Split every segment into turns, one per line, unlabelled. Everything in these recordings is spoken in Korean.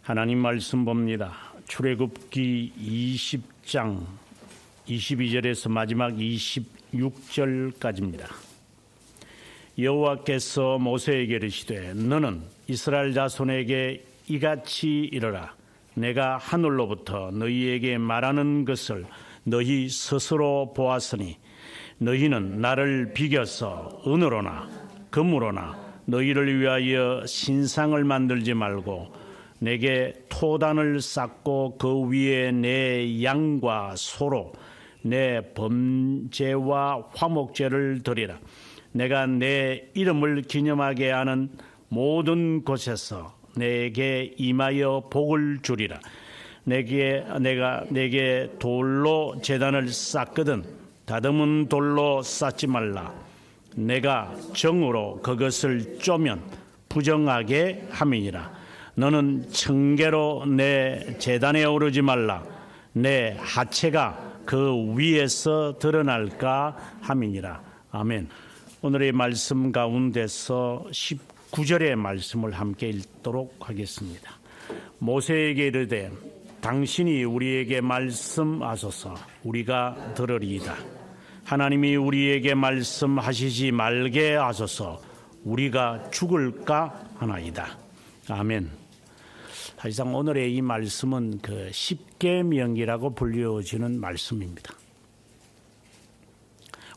하나님 말씀 봅니다. 출애굽기 20장 22절에서 마지막 26절까지입니다. 여호와께서 모세에게 이르시되 너는 이스라엘 자손에게 이같이 이르라. 내가 하늘로부터 너희에게 말하는 것을 너희 스스로 보았으니 너희는 나를 비겨서 은으로나 금으로나 너희를 위하여 신상을 만들지 말고 내게 토단을 쌓고 그 위에 내 양과 소로 내 범죄와 화목제를 드리라. 내가 내 이름을 기념하게 하는 모든 곳에서 내게 임하여 복을 주리라. 내가 내게 돌로 제단을 쌓거든 다듬은 돌로 쌓지 말라. 내가 정으로 그것을 쪼면 부정하게 함이니라. 너는 청개로 내 제단에 오르지 말라. 내 하체가 그 위에서 드러날까 함이니라. 아멘. 오늘의 말씀 가운데서 19절의 말씀을 함께 읽도록 하겠습니다. 모세에게 이르되 당신이 우리에게 말씀하소서 우리가 들으리이다. 하나님이 우리에게 말씀하시지 말게 하소서 우리가 죽을까 하나이다. 아멘. 사실상 오늘의 이 말씀은 그 십계명이라고 불려지는 말씀입니다.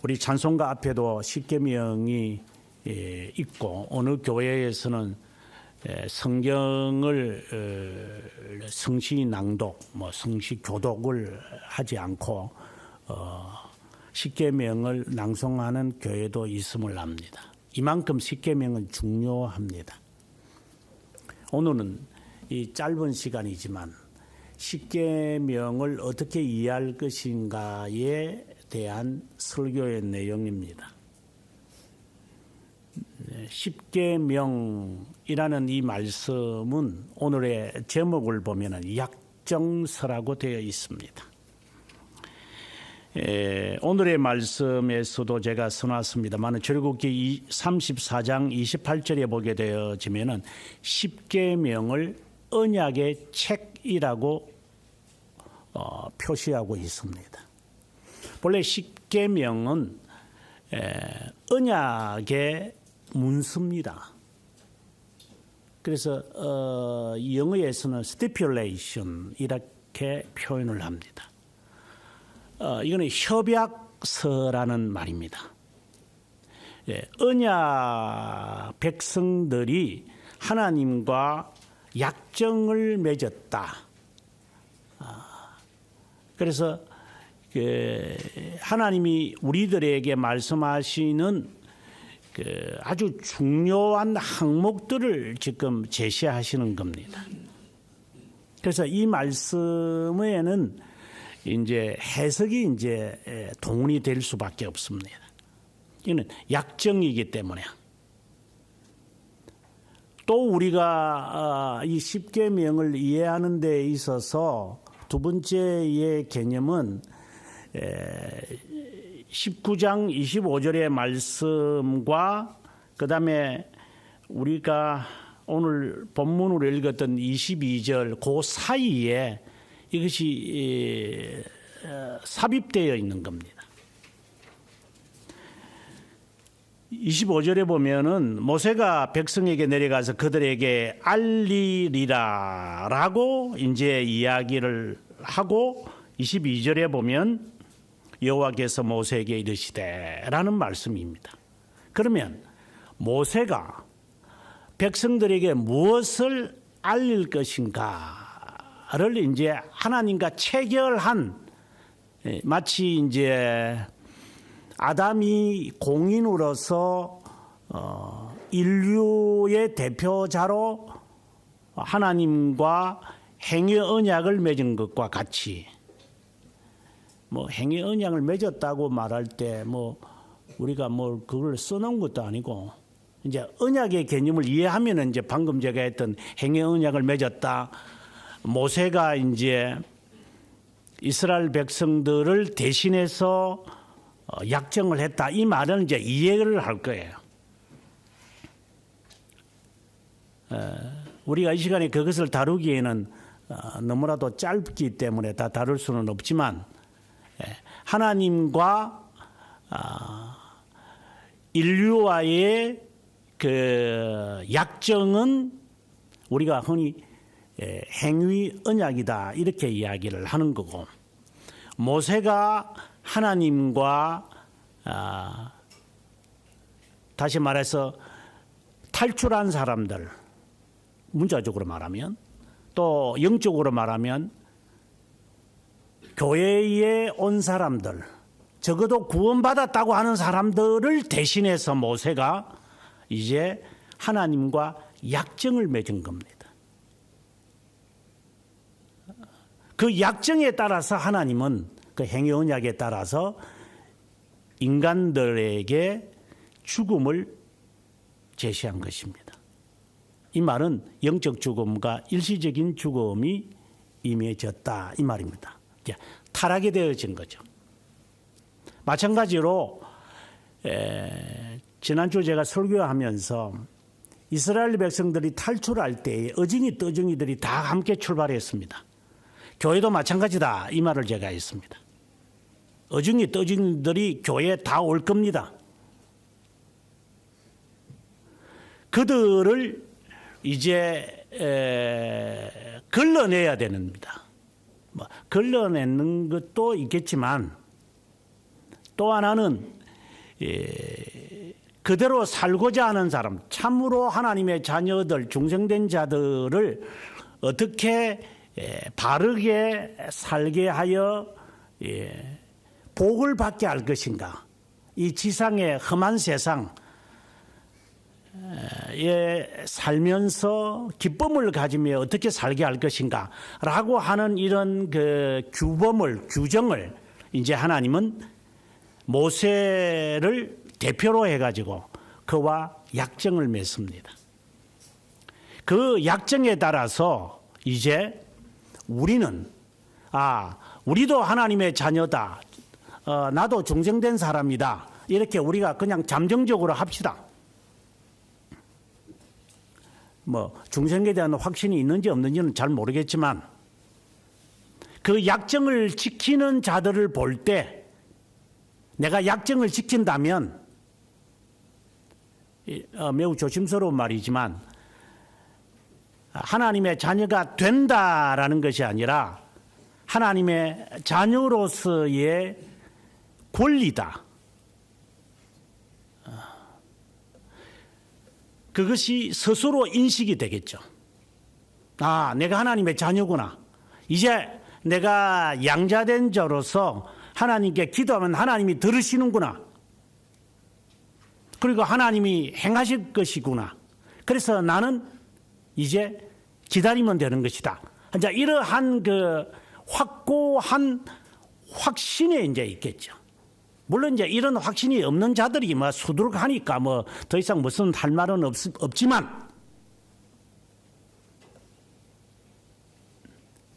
우리 찬송가 앞에도 십계명이 있고 어느 교회에서는 성경을 성시 낭독, 성시 교독을 하지 않고 십계명을 낭송하는 교회도 있음을 압니다. 이만큼 십계명은 중요합니다. 오늘은 이 짧은 시간이지만 십계명을 어떻게 이해할 것인가에 대한 설교의 내용입니다. 십계명이라는 이 말씀은 오늘의 제목을 보면 약정서라고 되어 있습니다. 오늘의 말씀에서도 제가 써놨습니다만 출애굽기 34장 28절에 보게 되어지면 십계명을 언약의 책이라고 표시하고 있습니다. 본래 십계명은 언약의 문서입니다. 그래서 영어에서는 stipulation 이렇게 표현을 합니다. 이거는 협약서라는 말입니다. 언약 백성들이 하나님과 약정을 맺었다. 그래서 하나님이 우리들에게 말씀하시는 아주 중요한 항목들을 지금 제시하시는 겁니다. 그래서 이 말씀에는 이제 해석이 이제 동원이 될 수밖에 없습니다. 이는 약정이기 때문에. 또 우리가 이 십계명을 이해하는 데 있어서 두 번째의 개념은 19장 25절의 말씀과 그 다음에 우리가 오늘 본문으로 읽었던 22절 그 사이에 이것이 삽입되어 있는 겁니다. 25절에 보면은 모세가 백성에게 내려가서 그들에게 알리리라 라고 이제 이야기를 하고 22절에 보면 여호와께서 모세에게 이르시되 라는 말씀입니다. 그러면 모세가 백성들에게 무엇을 알릴 것인가를 이제 하나님과 체결한 마치 이제 아담이 공인으로서 인류의 대표자로 하나님과 행위 언약을 맺은 것과 같이 행위 언약을 맺었다고 말할 때 우리가 그걸 써놓은 것도 아니고 이제 언약의 개념을 이해하면 이제 방금 제가 했던 행위 언약을 맺었다. 모세가 이제 이스라엘 백성들을 대신해서 약정을 했다. 이 말은 이제 이해를 할 거예요. 우리가 이 시간에 그것을 다루기에는 너무나도 짧기 때문에 다 다룰 수는 없지만, 하나님과 인류와의 그 약정은 우리가 흔히 행위 언약이다 이렇게 이야기를 하는 거고, 모세가 하나님과 다시 말해서 탈출한 사람들, 문자적으로 말하면, 또 영적으로 말하면 교회에 온 사람들, 적어도 구원받았다고 하는 사람들을 대신해서 모세가 이제 하나님과 약정을 맺은 겁니다. 그 약정에 따라서 하나님은 그 행위 언약에 따라서 인간들에게 죽음을 제시한 것입니다. 이 말은 영적 죽음과 일시적인 죽음이 임해졌다 이 말입니다. 타락이 되어진 거죠. 마찬가지로 지난주 제가 설교하면서 이스라엘 백성들이 탈출할 때에 어중이 떠중이들이 다 함께 출발했습니다. 교회도 마찬가지다 이 말을 제가 했습니다. 어중이 떠중이들이 교회에 다 올 겁니다. 그들을 이제 걸러내야 됩니다. 걸러내는 것도 있겠지만, 또 하나는 그대로 살고자 하는 사람, 참으로 하나님의 자녀들, 중생된 자들을 어떻게 바르게 살게 하여 복을 받게 할 것인가, 이 지상의 험한 세상에 살면서 기쁨을 가지며 어떻게 살게 할 것인가 라고 하는 이런 그 규정을 이제 하나님은 모세를 대표로 해가지고 그와 약정을 맺습니다. 그 약정에 따라서 이제 우리는 우리도 하나님의 자녀다, 나도 중생된 사람이다, 이렇게 우리가 그냥 잠정적으로 합시다. 중생에 대한 확신이 있는지 없는지는 잘 모르겠지만, 그 약정을 지키는 자들을 볼 때 내가 약정을 지킨다면, 매우 조심스러운 말이지만 하나님의 자녀가 된다라는 것이 아니라 하나님의 자녀로서의 권리다. 그것이 스스로 인식이 되겠죠. 내가 하나님의 자녀구나. 이제 내가 양자된 자로서 하나님께 기도하면 하나님이 들으시는구나. 그리고 하나님이 행하실 것이구나. 그래서 나는 이제 기다리면 되는 것이다. 이러한 그 확고한 확신에 이제 있겠죠. 물론 이제 이런 확신이 없는 자들이 수두룩하니까 더 이상 무슨 할 말은 없지만,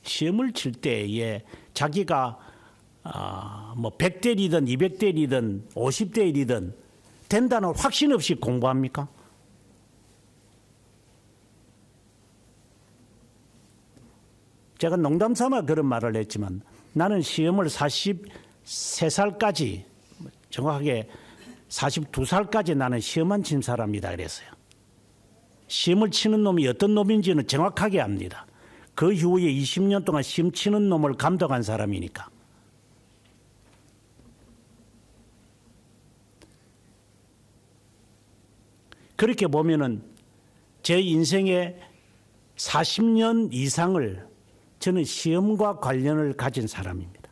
시험을 칠 때에 자기가 100대 1이든 200대 1이든 50대 1이든 된다는 확신 없이 공부합니까? 제가 농담 삼아 그런 말을 했지만, 나는 시험을 43살까지, 정확하게 42살까지 나는 시험만 친 사람이다 그랬어요. 시험을 치는 놈이 어떤 놈인지는 정확하게 압니다. 그 이후에 20년 동안 시험 치는 놈을 감독한 사람이니까. 그렇게 보면은 제 인생의 40년 이상을 저는 시험과 관련을 가진 사람입니다.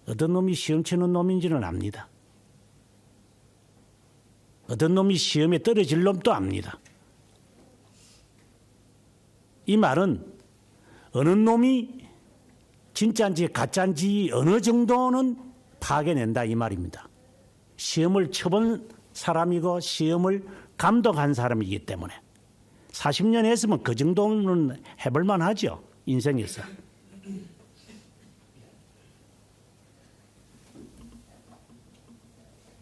어떤 놈이 시험 치는 놈인지는 압니다. 어떤 놈이 시험에 떨어질 놈도 압니다. 이 말은 어느 놈이 진짜인지 가짜인지 어느 정도는 파악해낸다 이 말입니다. 시험을 쳐본 사람이고 시험을 감독한 사람이기 때문에 40년 했으면 그 정도는 해볼 만하죠, 인생에서.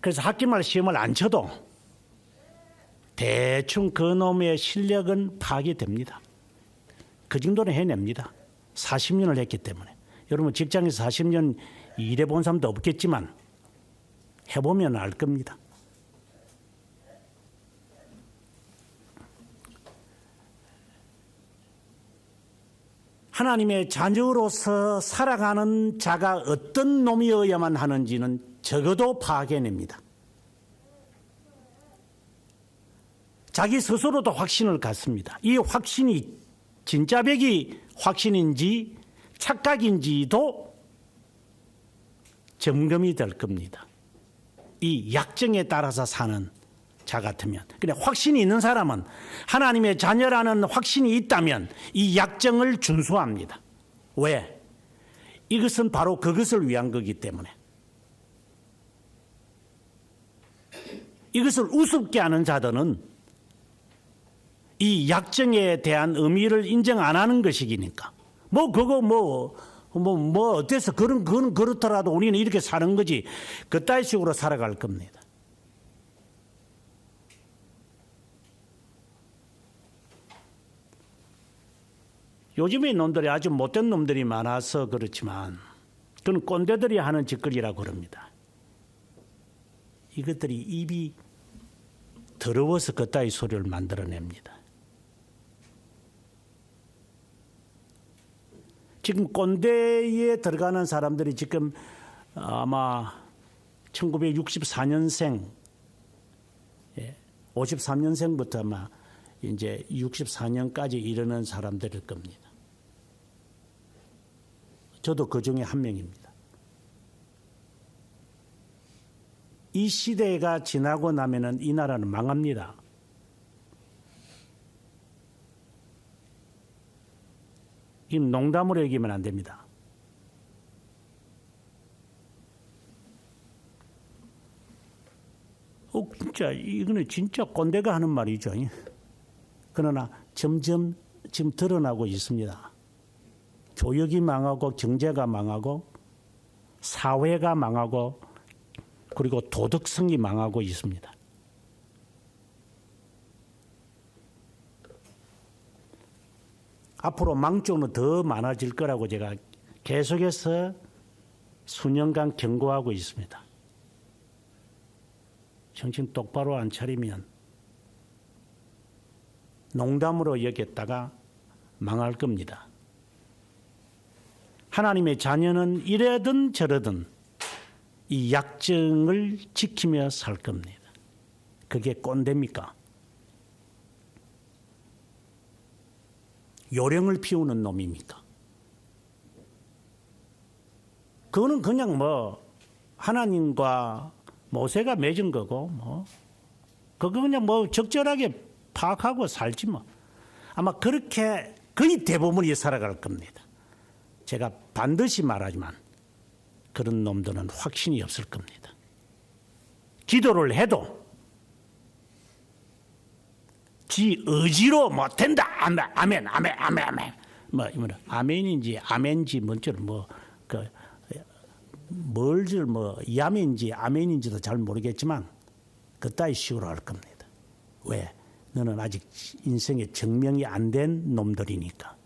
그래서 학기말 시험을 안 쳐도 대충 그 놈의 실력은 파악이 됩니다. 그 정도는 해냅니다. 40년을 했기 때문에. 여러분 직장에서 40년 일해본 사람도 없겠지만 해보면 알 겁니다. 하나님의 자녀로서 살아가는 자가 어떤 놈이어야만 하는지는 적어도 파악해냅니다. 자기 스스로도 확신을 갖습니다. 이 확신이 진짜배기 확신인지 착각인지도 점검이 될 겁니다. 이 약정에 따라서 사는 자 같으면. 그냥 확신이 있는 사람은 하나님의 자녀라는 확신이 있다면 이 약정을 준수합니다. 왜? 이것은 바로 그것을 위한 거기 때문에. 이것을 우습게 하는 자들은 이 약정에 대한 의미를 인정 안 하는 것이니까. 어때서 그건 그렇더라도 우리는 이렇게 사는 거지. 그따위 식으로 살아갈 겁니다. 요즘에 놈들이 아주 못된 놈들이 많아서 그렇지만 그건 꼰대들이 하는 짓거리라고 그럽니다. 이것들이 입이 더러워서 그따위 소리를 만들어냅니다. 지금 꼰대에 들어가는 사람들이 지금 아마 1964년생, 53년생부터 아마 이제 64년까지 이르는 사람들일 겁니다. 저도 그 중에 한 명입니다. 이 시대가 지나고 나면은 이 나라는 망합니다. 이 농담으로 얘기하면 안 됩니다. 진짜 이거는 진짜 꼰대가 하는 말이죠. 그러나 점점 지금 드러나고 있습니다. 교육이 망하고 경제가 망하고 사회가 망하고 그리고 도덕성이 망하고 있습니다. 앞으로 망쪽은 더 많아질 거라고 제가 계속해서 수년간 경고하고 있습니다. 정신 똑바로 안 차리면 농담으로 여겼다가 망할 겁니다. 하나님의 자녀는 이래든 저래든 이 약정을 지키며 살 겁니다. 그게 꼰대입니까? 요령을 피우는 놈입니까? 그거는 그냥 하나님과 모세가 맺은 거고 그거 그냥 적절하게 파악하고 살지 아마 그렇게 거의 대부분이 살아갈 겁니다. 제가 반드시 말하지만 그런 놈들은 확신이 없을 겁니다. 기도를 해도 지 의지로 된다. 아멘. 아멘인지 아멘인지 야멘인지 아멘인지도 잘 모르겠지만 그따위 식으로 할 겁니다. 왜? 너는 아직 인생의 증명이 안 된 놈들이니까.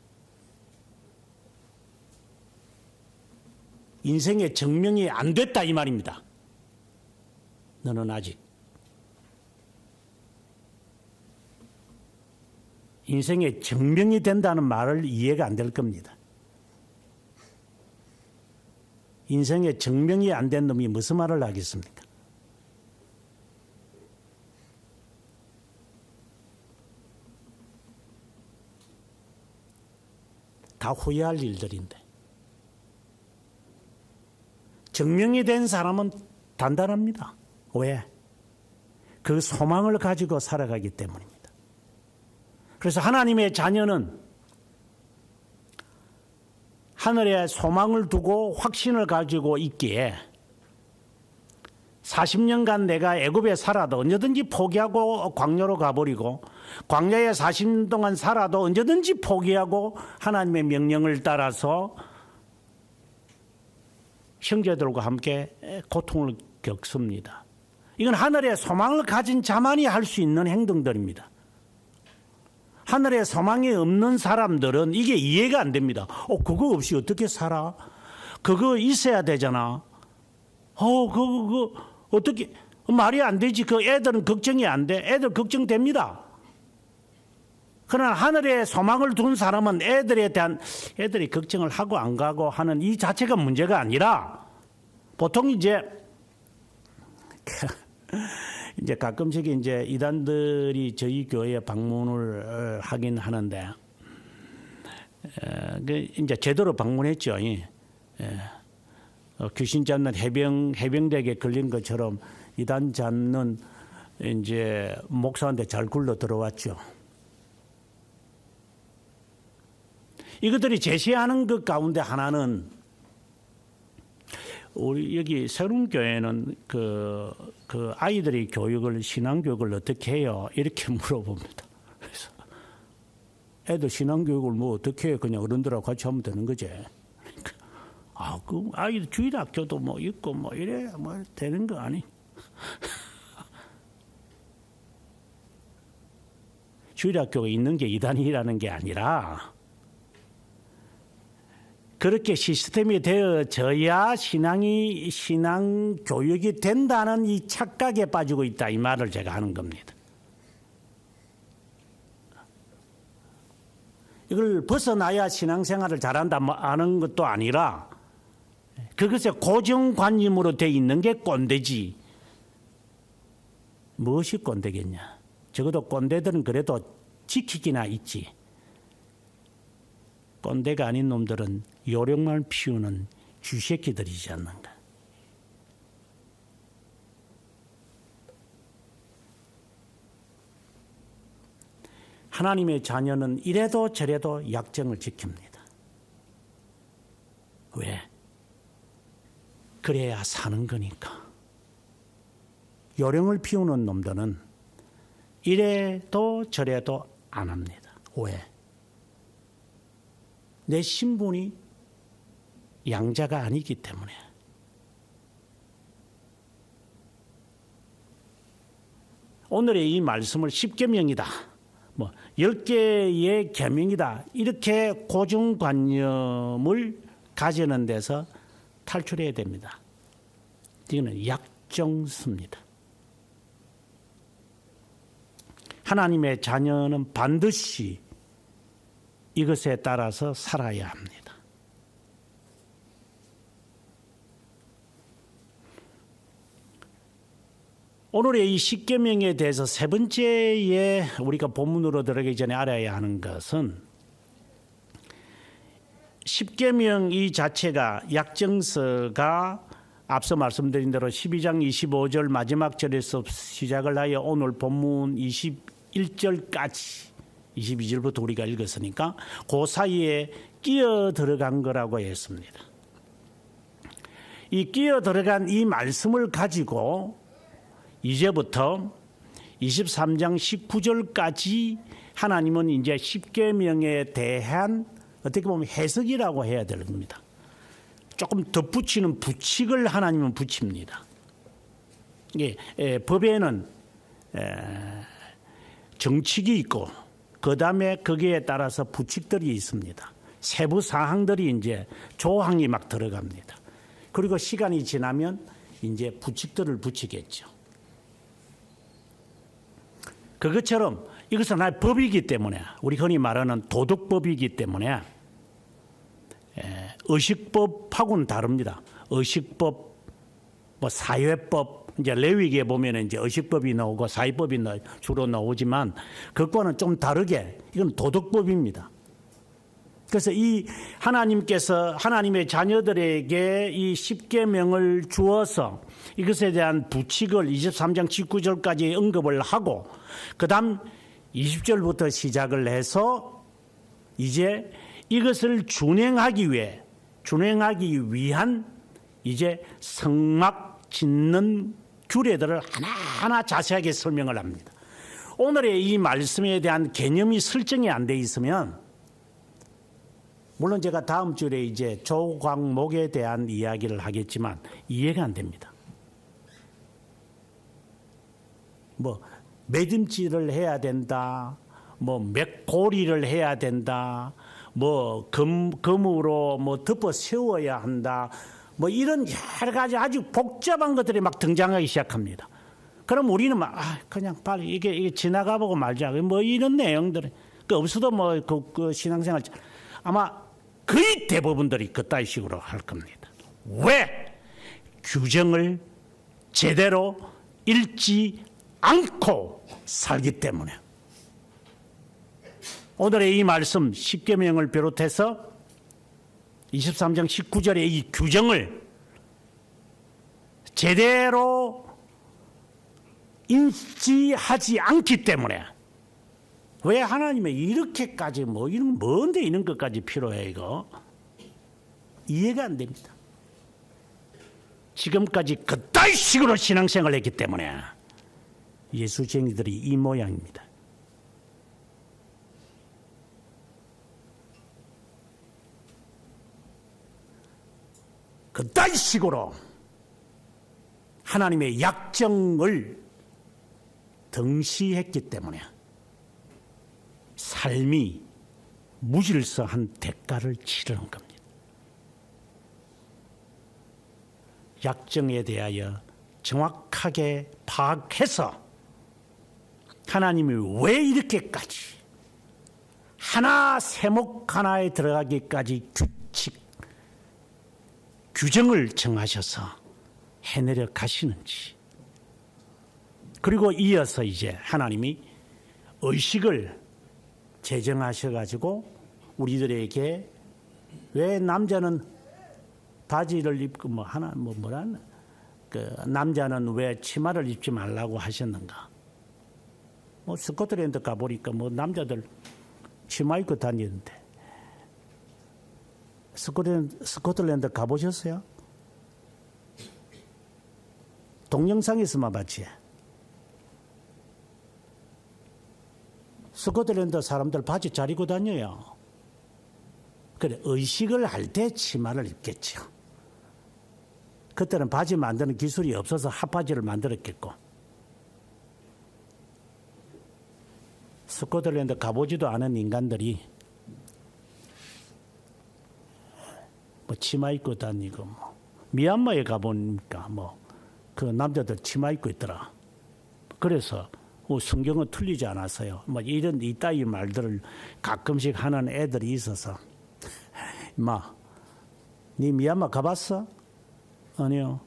인생의 증명이 안 됐다 이 말입니다. 너는 아직 인생의 증명이 된다는 말을 이해가 안 될 겁니다. 인생의 증명이 안 된 놈이 무슨 말을 하겠습니까? 다 후회할 일들인데. 증명이 된 사람은 단단합니다. 왜? 그 소망을 가지고 살아가기 때문입니다. 그래서 하나님의 자녀는 하늘에 소망을 두고 확신을 가지고 있기에 40년간 내가 애굽에 살아도 언제든지 포기하고 광야로 가버리고 광야에 40년 동안 살아도 언제든지 포기하고 하나님의 명령을 따라서 형제들과 함께 고통을 겪습니다. 이건 하늘에 소망을 가진 자만이 할 수 있는 행동들입니다. 하늘에 소망이 없는 사람들은 이게 이해가 안 됩니다. 그거 없이 어떻게 살아? 그거 있어야 되잖아. 그거 어떻게 말이 안 되지. 그 애들은 걱정이 안 돼. 애들 걱정됩니다. 그러나 하늘에 소망을 둔 사람은 애들이 걱정을 하고 안 가고 하는 이 자체가 문제가 아니라 보통 이제 가끔씩 이제 이단들이 저희 교회에 방문을 하긴 하는데 이제 제대로 방문했죠. 귀신 잡는 해병대에 걸린 것처럼 이단 잡는 이제 목사한테 잘 굴러 들어왔죠. 이것들이 제시하는 것 가운데 하나는 우리 여기 새로운 교회는 그 아이들이 신앙 교육을 어떻게 해요? 이렇게 물어봅니다. 그래서 애들 신앙 교육을 뭐 어떻게 해요? 그냥 어른들하고 같이 하면 되는 거지. 그 아이들 주일학교도 뭐 있고 뭐 이래 뭐 되는 거 아니? 주일학교가 있는 게 이단이라는 게 아니라 그렇게 시스템이 되어져야 신앙 교육이 된다는 이 착각에 빠지고 있다, 이 말을 제가 하는 겁니다. 이걸 벗어나야 신앙생활을 잘한다 하는 것도 아니라 그것에 고정관념으로 돼 있는 게 꼰대지. 무엇이 꼰대겠냐? 적어도 꼰대들은 그래도 지키기나 있지. 꼰대가 아닌 놈들은 요령만 피우는 쥐새끼들이지 않는가. 하나님의 자녀는 이래도 저래도 약정을 지킵니다. 왜? 그래야 사는 거니까. 요령을 피우는 놈들은 이래도 저래도 안 합니다. 왜? 내 신분이 양자가 아니기 때문에. 오늘의 이 말씀을 10계명이다, 뭐 10개의 계명이다, 이렇게 고정관념을 가지는 데서 탈출해야 됩니다. 이거는 약정수입니다. 하나님의 자녀는 반드시 이것에 따라서 살아야 합니다. 오늘의 이 십계명에 대해서 세 번째에 우리가 본문으로 들어가기 전에 알아야 하는 것은 십계명 이 자체가 약정서가 앞서 말씀드린 대로 12장 25절 마지막 절에서 시작을 하여 오늘 본문 21절까지 22절부터 우리가 읽었으니까 그 사이에 끼어 들어간 거라고 했습니다. 이 끼어 들어간 이 말씀을 가지고 이제부터 23장 19절까지 하나님은 이제 십계명에 대한 어떻게 보면 해석이라고 해야 될 겁니다. 조금 덧붙이는 부칙을 하나님은 붙입니다. 법에는 정칙이 있고 그 다음에 거기에 따라서 부칙들이 있습니다. 세부 사항들이 이제 조항이 막 들어갑니다. 그리고 시간이 지나면 이제 부칙들을 붙이겠죠. 그것처럼 이것은 하나의 법이기 때문에, 우리 흔히 말하는 도덕법이기 때문에 의식법하고는 다릅니다. 의식법, 뭐 사회법, 이제 레위기에 보면 이제 의식법이 나오고 사회법이 주로 나오지만 그것과는 좀 다르게 이건 도덕법입니다. 그래서 이 하나님께서 하나님의 자녀들에게 이 십계명을 주어서 이것에 대한 부칙을 23장 19절까지 언급을 하고 그 다음 20절부터 시작을 해서 이제 이것을 준행하기 위한 이제 성막 짓는 규례들을 하나하나 자세하게 설명을 합니다. 오늘의 이 말씀에 대한 개념이 설정이 안 돼 있으면, 물론 제가 다음 주에 이제 조광목에 대한 이야기를 하겠지만 이해가 안 됩니다. 뭐 매듭질을 해야 된다, 뭐 맥고리를 해야 된다, 뭐 금으로 뭐 덮어 세워야 한다, 뭐 이런 여러 가지 아주 복잡한 것들이 막 등장하기 시작합니다. 그럼 우리는 막 그냥 빨리 이게 지나가 보고 말자, 뭐 이런 내용들 그 없어도 뭐 그 신앙생활 아마 거의 대부분들이 그따위 식으로 할 겁니다. 왜? 규정을 제대로 읽지 않고 살기 때문에. 오늘의 이 말씀 10계명을 비롯해서 23장 19절의 이 규정을 제대로 인지하지 않기 때문에. 왜 하나님이 이렇게까지 뭐 이런 뭔데 이런 것까지 필요해 이거? 이해가 안 됩니다. 지금까지 그따위 식으로 신앙생활을 했기 때문에 예수쟁이들이 이 모양입니다. 그따위 식으로 하나님의 약정을 등시했기 때문에 삶이 무질서한 대가를 치르는 겁니다. 약정에 대하여 정확하게 파악해서 하나님이 왜 이렇게까지 하나 세목 하나에 들어가기까지 규칙, 규정을 정하셔서 해내려 가시는지. 그리고 이어서 이제 하나님이 의식을 제정하셔가지고 우리들에게 왜 남자는 바지를 입고 뭐 하나 뭐 뭐란 그 남자는 왜 치마를 입지 말라고 하셨는가? 뭐 스코틀랜드 가 보니까 뭐 남자들 치마 입고 다니는데 스코틀랜드 가 보셨어요? 동영상에서만 봤지. 스코틀랜드 사람들 바지 잘 입고 다녀요. 그래 의식을 할 때 치마를 입겠죠. 그때는 바지 만드는 기술이 없어서 핫바지를 만들었겠고. 스코틀랜드 가보지도 않은 인간들이 뭐 치마 입고 다니고 뭐 미얀마에 가보니까 뭐 그 남자들 치마 입고 있더라. 그래서 성경은 틀리지 않았어요. 뭐 이런 이따위 말들을 가끔씩 하는 애들이 있어서 네 미얀마 가봤어? 아니요.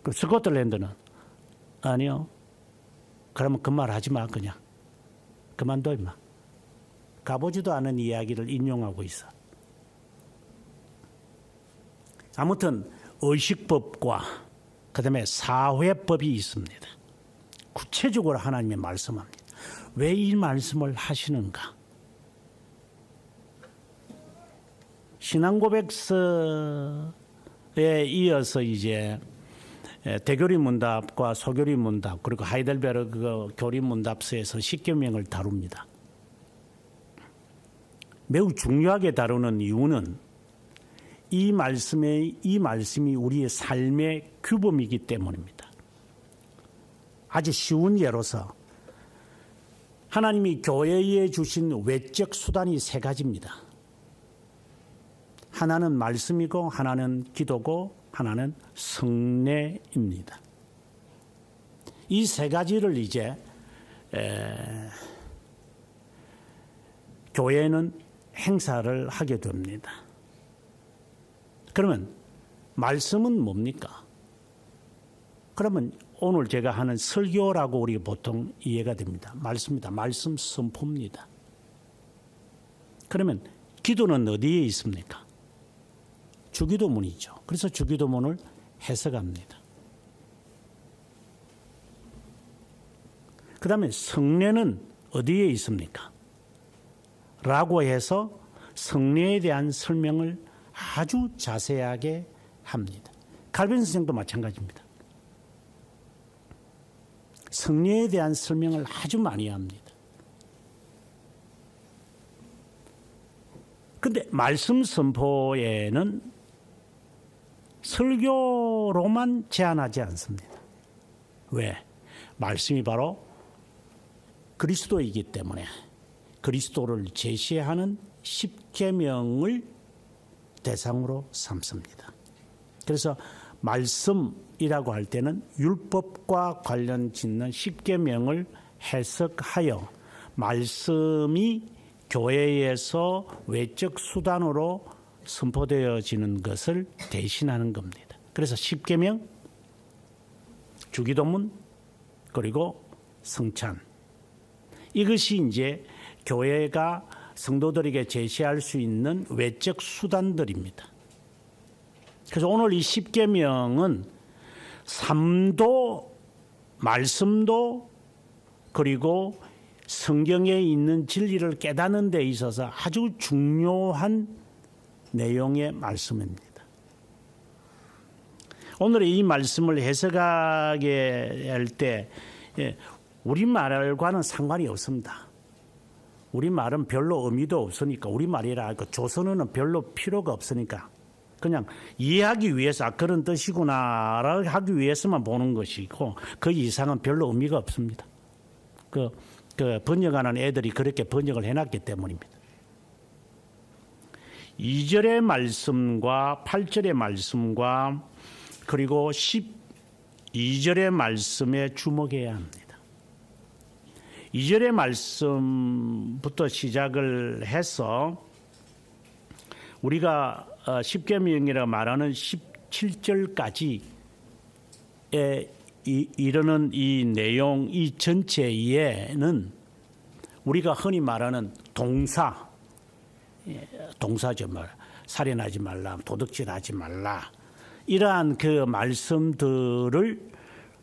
그 스코틀랜드는? 아니요. 그러면 그 말 하지 마 그냥. 그만둬 임마. 가보지도 않은 이야기를 인용하고 있어. 아무튼 의식법과 그 다음에 사회법이 있습니다. 구체적으로 하나님이 말씀합니다. 왜 이 말씀을 하시는가? 신앙고백서에 이어서 이제 대교리 문답과 소교리 문답 그리고 하이델베르그 교리 문답서에서 십계명을 다룹니다. 매우 중요하게 다루는 이유는 이 말씀이 우리의 삶의 규범이기 때문입니다. 아주 쉬운 예로서 하나님이 교회에 주신 외적 수단이 세 가지입니다. 하나는 말씀이고 하나는 기도고 하나는 성례입니다. 이 세 가지를 이제 교회는 행사를 하게 됩니다. 그러면 말씀은 뭡니까? 그러면 오늘 제가 하는 설교라고 우리가 보통 이해가 됩니다. 말씀입니다. 말씀 선포입니다. 그러면 기도는 어디에 있습니까? 주기도문이죠. 그래서 주기도문을 해석합니다. 그 다음에 성례는 어디에 있습니까? 라고 해서 성례에 대한 설명을 아주 자세하게 합니다. 칼빈 선생도 마찬가지입니다. 성례에 대한 설명을 아주 많이 합니다. 그런데 말씀 선포에는 설교로만 제한하지 않습니다. 왜? 말씀이 바로 그리스도이기 때문에 그리스도를 제시하는 십계명을 대상으로 삼습니다. 그래서 말씀이라고 할 때는 율법과 관련 짓는 십계명을 해석하여 말씀이 교회에서 외적 수단으로 선포되어지는 것을 대신하는 겁니다. 그래서 십계명, 주기도문, 그리고 성찬, 이것이 이제 교회가 성도들에게 제시할 수 있는 외적 수단들입니다. 그래서 오늘 이 십계명은 삶도 말씀도 그리고 성경에 있는 진리를 깨닫는 데 있어서 아주 중요한 내용의 말씀입니다. 오늘 이 말씀을 해석하게 할 때 우리말과는 상관이 없습니다. 우리말은 별로 의미도 없으니까, 우리말이라 조선어는 별로 필요가 없으니까 그냥 이해하기 위해서 그런 뜻이구나 하기 위해서만 보는 것이고 그 이상은 별로 의미가 없습니다. 그 번역하는 애들이 그렇게 번역을 해놨기 때문입니다. 2절의 말씀과 8절의 말씀과 그리고 12절의 말씀에 주목해야 합니다. 2절의 말씀부터 시작을 해서 우리가 십계명이라고 말하는 17절까지에 이르는 이 내용, 이 전체에는 우리가 흔히 말하는 동사죠. 살인하지 말라, 도둑질하지 말라, 이러한 그 말씀들을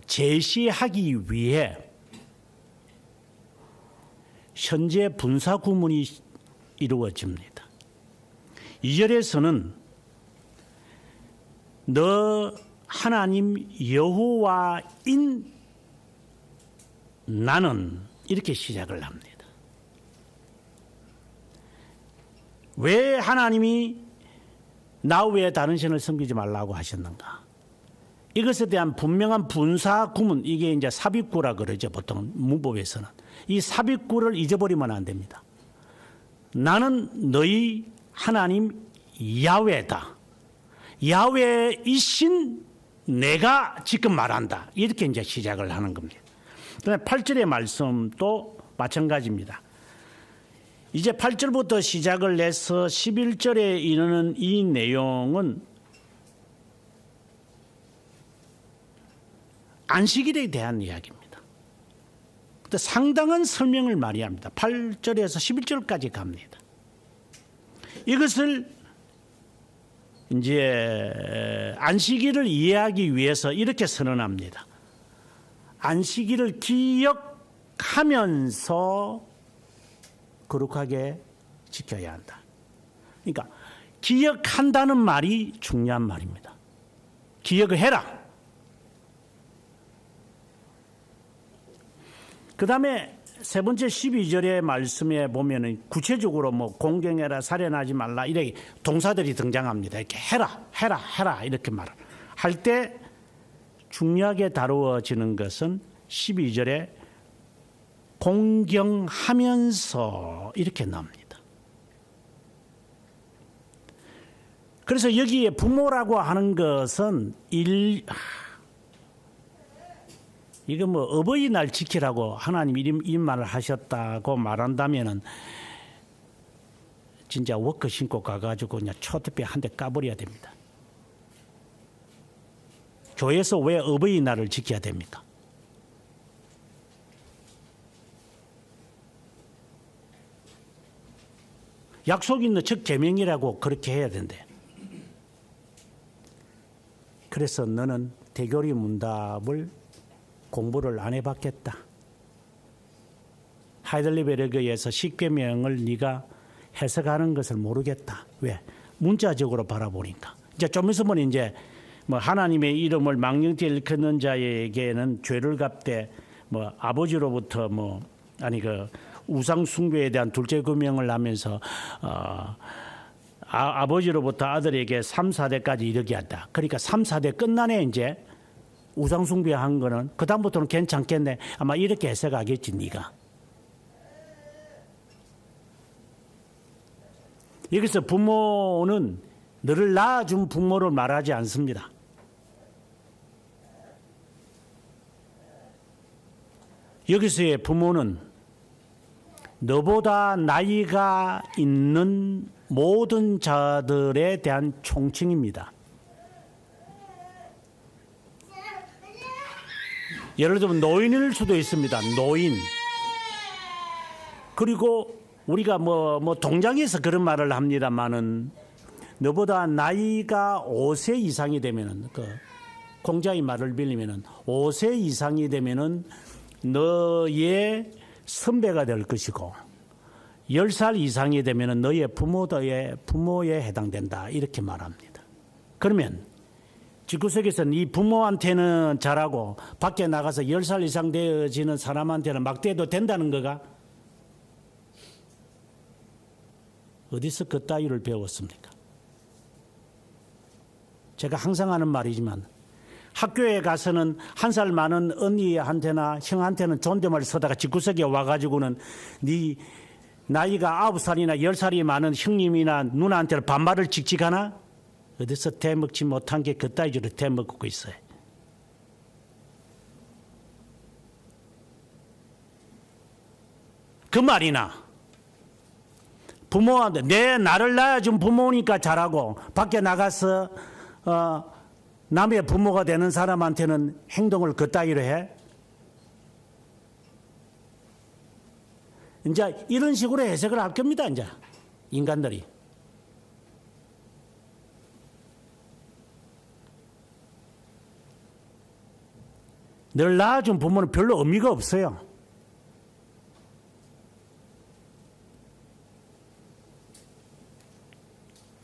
제시하기 위해 현재 분사 구문이 이루어집니다. 2절에서는 너 하나님 여호와인 나는 이렇게 시작을 합니다. 왜 하나님이 나 외에 다른 신을 섬기지 말라고 하셨는가? 이것에 대한 분명한 분사 구문, 이게 이제 삽입구라 그러죠. 보통 문법에서는. 이 삽입구를 잊어버리면 안 됩니다. 나는 너희 하나님 야훼다. 야훼이신 내가 지금 말한다. 이렇게 이제 시작을 하는 겁니다. 그다음에 8절의 말씀도 마찬가지입니다. 이제 8절부터 시작을 해서 11절에 이르는 이 내용은 안식일에 대한 이야기입니다. 상당한 설명을 많이 합니다. 8절에서 11절까지 갑니다. 이것을 이제 안식일을 이해하기 위해서 이렇게 선언합니다. 안식일을 기억하면서 거룩하게 지켜야 한다. 그러니까 기억한다는 말이 중요한 말입니다. 기억을 해라. 그 다음에 세 번째 12절의 말씀에 보면은 구체적으로 뭐 공경해라, 살인하지 말라, 이렇게 동사들이 등장합니다. 이렇게 해라 이렇게 말을 할 때 중요하게 다루어지는 것은 12절에 공경하면서 이렇게 나옵니다. 그래서 여기에 부모라고 하는 것은 이거 뭐 어버이날 지키라고 하나님이 이 말을 하셨다고 말한다면은 진짜 워크 신고 가가지고 그냥 초대뼈 한 대 까버려야 됩니다. 교회에서 왜 어버이날을 지켜야 됩니까? 약속 있는 즉 계명이라고 그렇게 해야 된대. 그래서 너는 대교리 문답을 공부를 안 해봤겠다. 하이델베르크에서 십계명을 네가 해석하는 것을 모르겠다. 왜? 문자적으로 바라보니까. 이제 좀 있으면 이제 뭐 하나님의 이름을 망령되이 일컫는 자에게는 죄를 갚되 뭐 아버지로부터 우상 숭배에 대한 둘째 규명을 하면서 아버지로부터 아들에게 3, 4대까지 이르게 한다. 그러니까 3, 4대 끝나네 이제. 우상숭배한 거는 그다음부터는 괜찮겠네. 아마 이렇게 해석하겠지 네가. 여기서 부모는 너를 낳아준 부모를 말하지 않습니다. 여기서의 부모는 너보다 나이가 있는 모든 자들에 대한 총칭입니다. 예를 들면 노인일 수도 있습니다. 노인. 그리고 우리가 뭐 동장에서 그런 말을 합니다만은 너보다 나이가 5세 이상이 되면은 그 공자의 말을 빌리면은 5세 이상이 되면은 너의 선배가 될 것이고 10살 이상이 되면은 너의 부모에 해당된다. 이렇게 말합니다. 그러면 집구석에서는 이 부모한테는 잘하고 밖에 나가서 10살 이상 되어지는 사람한테는 막대도 된다는 거가 어디서 그 따위를 배웠습니까? 제가 항상 하는 말이지만 학교에 가서는 한 살 많은 언니한테나 형한테는 존댓말 쓰다가 집구석에 와가지고는 네 나이가 9살이나 10살이 많은 형님이나 누나한테는 반말을 직직하나? 어디서 대먹지 못한 게 그따위로 대먹고 있어요. 그 말이나 부모한테 내 나를 낳아준 부모니까 잘하고 밖에 나가서 남의 부모가 되는 사람한테는 행동을 그따위로 해? 이제 이런 식으로 해석을 할 겁니다. 이제 인간들이. 늘 낳아준 부모는 별로 의미가 없어요.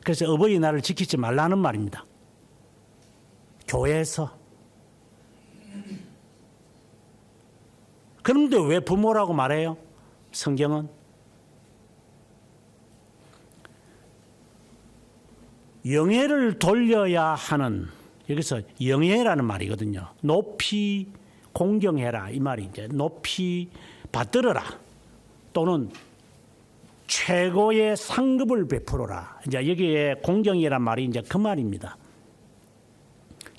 그래서 어버이날을 지키지 말라는 말입니다. 교회에서. 그런데 왜 부모라고 말해요? 성경은 영예를 돌려야 하는, 여기서 영예라는 말이거든요. 높이 공경해라 이 말이 이제 높이 받들어라 또는 최고의 상급을 베풀어라. 이제 여기에 공경이란 말이 이제 그 말입니다.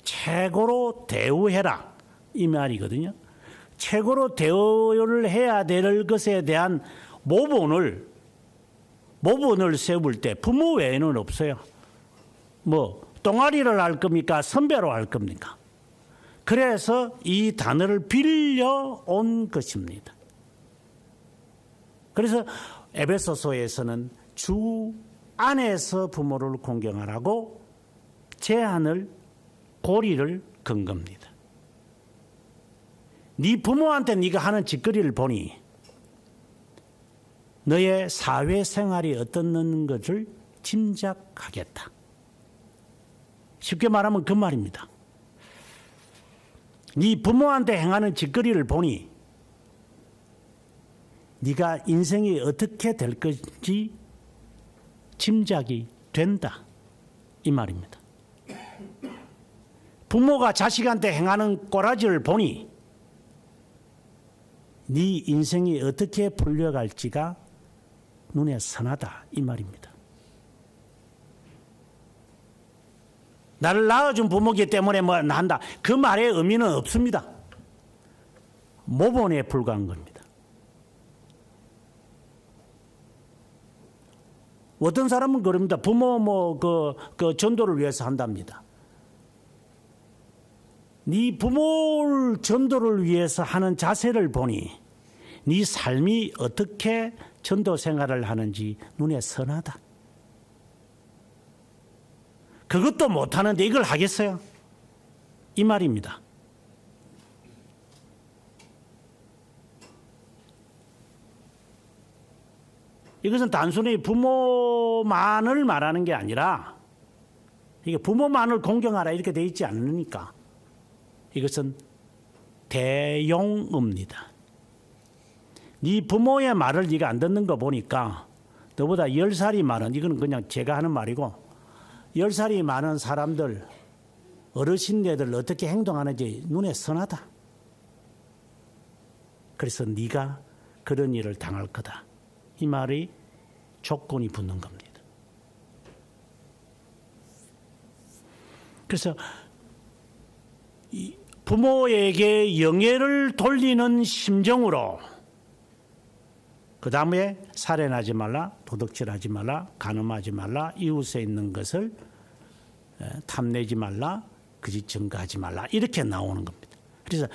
최고로 대우해라 이 말이거든요. 최고로 대우를 해야 될 것에 대한 모본을 세울 때 부모 외에는 없어요. 뭐 동아리를 할 겁니까? 선배로 할 겁니까? 그래서 이 단어를 빌려온 것입니다. 그래서 에베소서에서는 주 안에서 부모를 공경하라고 제한을 고리를 건 겁니다. 네 부모한테 네가 하는 짓거리를 보니 너의 사회생활이 어떻는 것을 짐작하겠다. 쉽게 말하면 그 말입니다. 네 부모한테 행하는 짓거리를 보니 네가 인생이 어떻게 될 건지 짐작이 된다. 이 말입니다. 부모가 자식한테 행하는 꼬라지를 보니 네 인생이 어떻게 풀려갈지가 눈에 선하다. 이 말입니다. 나를 낳아준 부모이기 때문에 뭐 난다. 그 말의 의미는 없습니다. 모본에 불과한 겁니다. 어떤 사람은 그럽니다. 부모 그 전도를 위해서 한답니다. 네 부모 전도를 위해서 하는 자세를 보니 네 삶이 어떻게 전도 생활을 하는지 눈에 선하다. 그것도 못하는데 이걸 하겠어요? 이 말입니다. 이것은 단순히 부모만을 말하는 게 아니라 이게 부모만을 공경하라 이렇게 되어 있지 않으니까 이것은 대용어입니다. 네 부모의 말을 네가 안 듣는 거 보니까 너보다 10살이 많은, 이거는 그냥 제가 하는 말이고 10살이 많은 사람들 어르신네들 어떻게 행동하는지 눈에 선하다. 그래서 네가 그런 일을 당할 거다. 이 말이 조건이 붙는 겁니다. 그래서 부모에게 영예를 돌리는 심정으로 그 다음에 살인하지 말라, 도둑질하지 말라, 간음하지 말라, 이웃에 있는 것을 탐내지 말라, 거짓 증거하지 말라 이렇게 나오는 겁니다. 그래서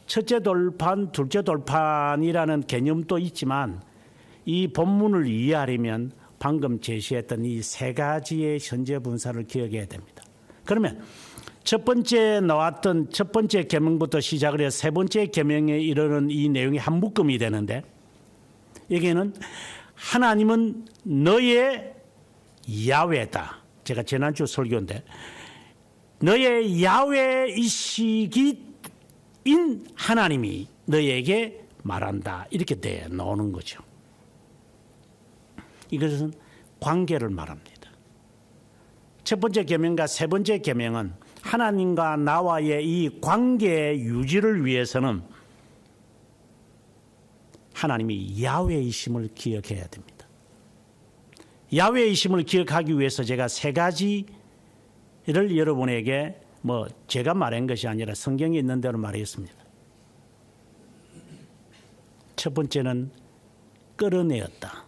첫째 돌판, 둘째 돌판이라는 개념도 있지만 이 본문을 이해하려면 방금 제시했던 이 세 가지의 현재 분사를 기억해야 됩니다. 그러면 첫 번째 나왔던 첫 번째 계명부터 시작을 해서 세 번째 계명에 이르는 이 내용이 한 묶음이 되는데 여기에는 하나님은 너의 야훼다. 제가 지난주 설교인데 너의 야훼이시기인 하나님이 너에게 말한다. 이렇게 돼 나오는 거죠. 이것은 관계를 말합니다. 첫 번째 계명과 세 번째 계명은 하나님과 나와의 이 관계 유지를 위해서는 하나님이 야훼이심을 기억해야 됩니다. 야훼이심을 기억하기 위해서 제가 세 가지를 여러분에게 제가 말한 것이 아니라 성경에 있는 대로 말했습니다. 첫 번째는 끌어내었다.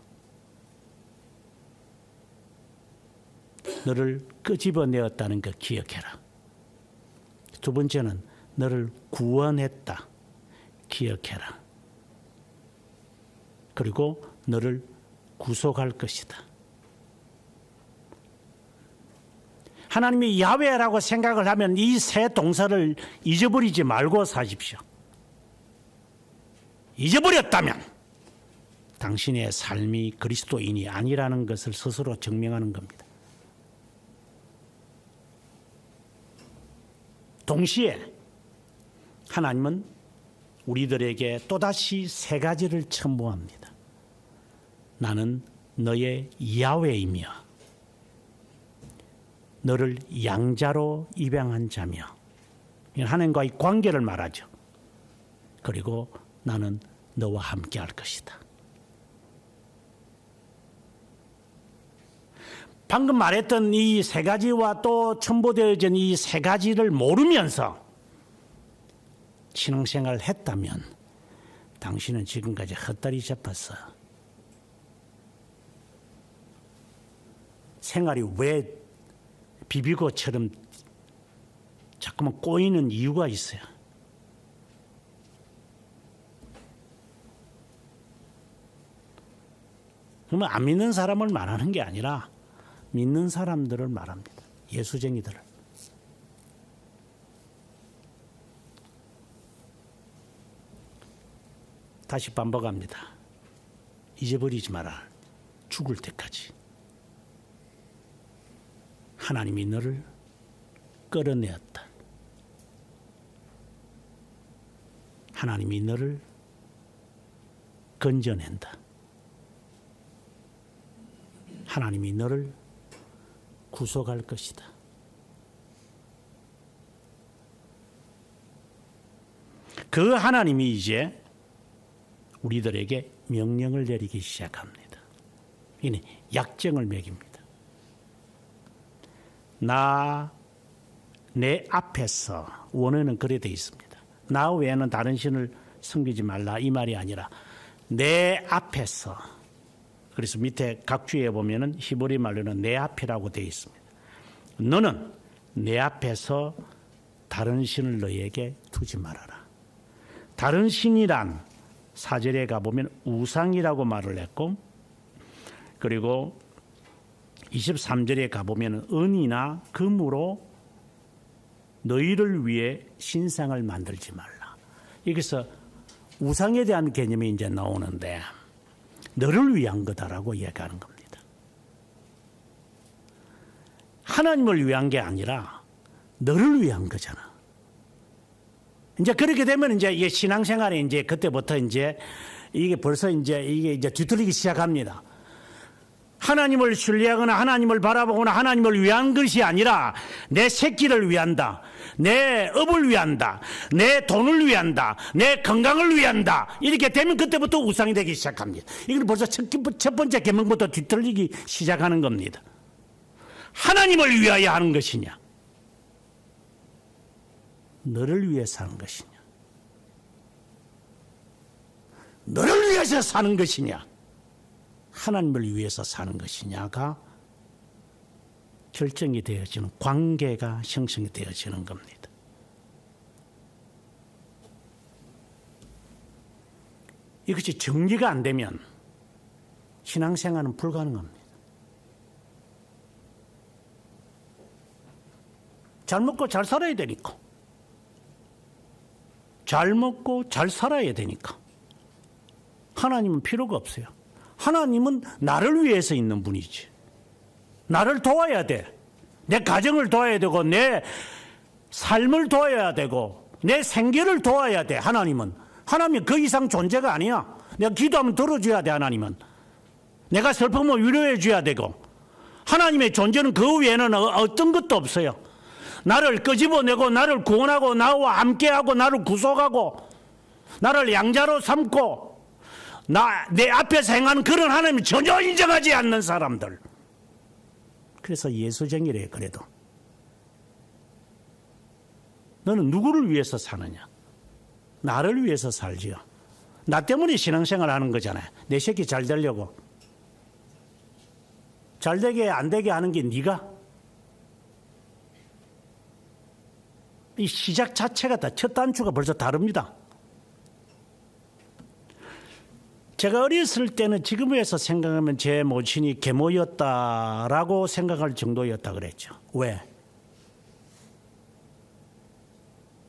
너를 끄집어내었다는 것 기억해라. 두 번째는 너를 구원했다. 기억해라. 그리고 너를 구속할 것이다. 하나님이 야훼라고 생각을 하면 이 세 동사를 잊어버리지 말고 사십시오. 잊어버렸다면 당신의 삶이 그리스도인이 아니라는 것을 스스로 증명하는 겁니다. 동시에 하나님은 우리들에게 또다시 세 가지를 첨부합니다. 나는 너의 야훼이며 너를 양자로 입양한 자며 하나님과의 관계를 말하죠. 그리고 나는 너와 함께 할 것이다. 방금 말했던 이 세 가지와 또 첨부되어진 이 세 가지를 모르면서 신앙생활을 했다면 당신은 지금까지 헛다리 잡았어. 생활이 왜 비비고처럼 자꾸만 꼬이는 이유가 있어요. 그러면 안 믿는 사람을 말하는 게 아니라 믿는 사람들을 말합니다. 예수쟁이들을. 다시 반복합니다. 잊어버리지 마라. 죽을 때까지. 하나님이 너를 끌어내었다. 하나님이 너를 건져낸다. 하나님이 너를 구속할 것이다. 그 하나님이 이제 우리들에게 명령을 내리기 시작합니다. 이는 약정을 매깁니다. 내 앞에서, 원어는 그래 되어 있습니다. 나 외에는 다른 신을 섬기지 말라 이 말이 아니라 내 앞에서, 그래서 밑에 각주에 보면은 히브리 말로는 내 앞이라고 되어 있습니다. 너는 내 앞에서 다른 신을 너에게 두지 말아라. 다른 신이란 4절에 가보면 우상이라고 말을 했고, 그리고 23절에 가보면 은이나 금으로 너희를 위해 신상을 만들지 말라. 여기서 우상에 대한 개념이 이제 나오는데 너를 위한 거다라고 얘기하는 겁니다. 하나님을 위한 게 아니라 너를 위한 거잖아. 이제 그렇게 되면 이제 이게 신앙생활에 이제 그때부터 이제 이게 벌써 이제 이게 뒤틀리기 시작합니다. 하나님을 신뢰하거나 하나님을 바라보거나 하나님을 위한 것이 아니라 내 새끼를 위한다, 내 업을 위한다, 내 돈을 위한다, 내 건강을 위한다, 이렇게 되면 그때부터 우상이 되기 시작합니다. 이건 벌써 첫 번째 계명부터 뒤틀리기 시작하는 겁니다. 하나님을 위하여 하는 것이냐, 너를 위해서 하는 것이냐, 너를 위해서 사는 것이냐, 하나님을 위해서 사는 것이냐가 결정이 되어지는, 관계가 형성이 되어지는 겁니다. 이것이 정리가 안 되면 신앙생활은 불가능합니다. 잘 먹고 잘 살아야 되니까. 잘 먹고 잘 살아야 되니까. 하나님은 필요가 없어요. 하나님은 나를 위해서 있는 분이지. 나를 도와야 돼. 내 가정을 도와야 되고 내 삶을 도와야 되고 내 생계를 도와야 돼. 하나님은 그 이상 존재가 아니야. 내가 기도하면 들어줘야 돼. 하나님은 내가 슬프면 위로해 줘야 되고, 하나님의 존재는 그 외에는 어떤 것도 없어요. 나를 끄집어내고 나를 구원하고 나와 함께하고 나를 구속하고 나를 양자로 삼고 내 앞에서 행하는 그런 하나님을 전혀 인정하지 않는 사람들. 그래서 예수쟁이래. 그래도 너는 누구를 위해서 사느냐? 나를 위해서 살지요. 나 때문에 신앙생활 하는 거잖아요. 내 새끼 잘 되려고. 잘 되게 안 되게 하는 게 네가. 이 시작 자체가 다 첫 단추가 벌써 다릅니다. 제가 어렸을 때는 지금에서 생각하면 제 모친이 계모였다라고 생각할 정도였다 그랬죠. 왜?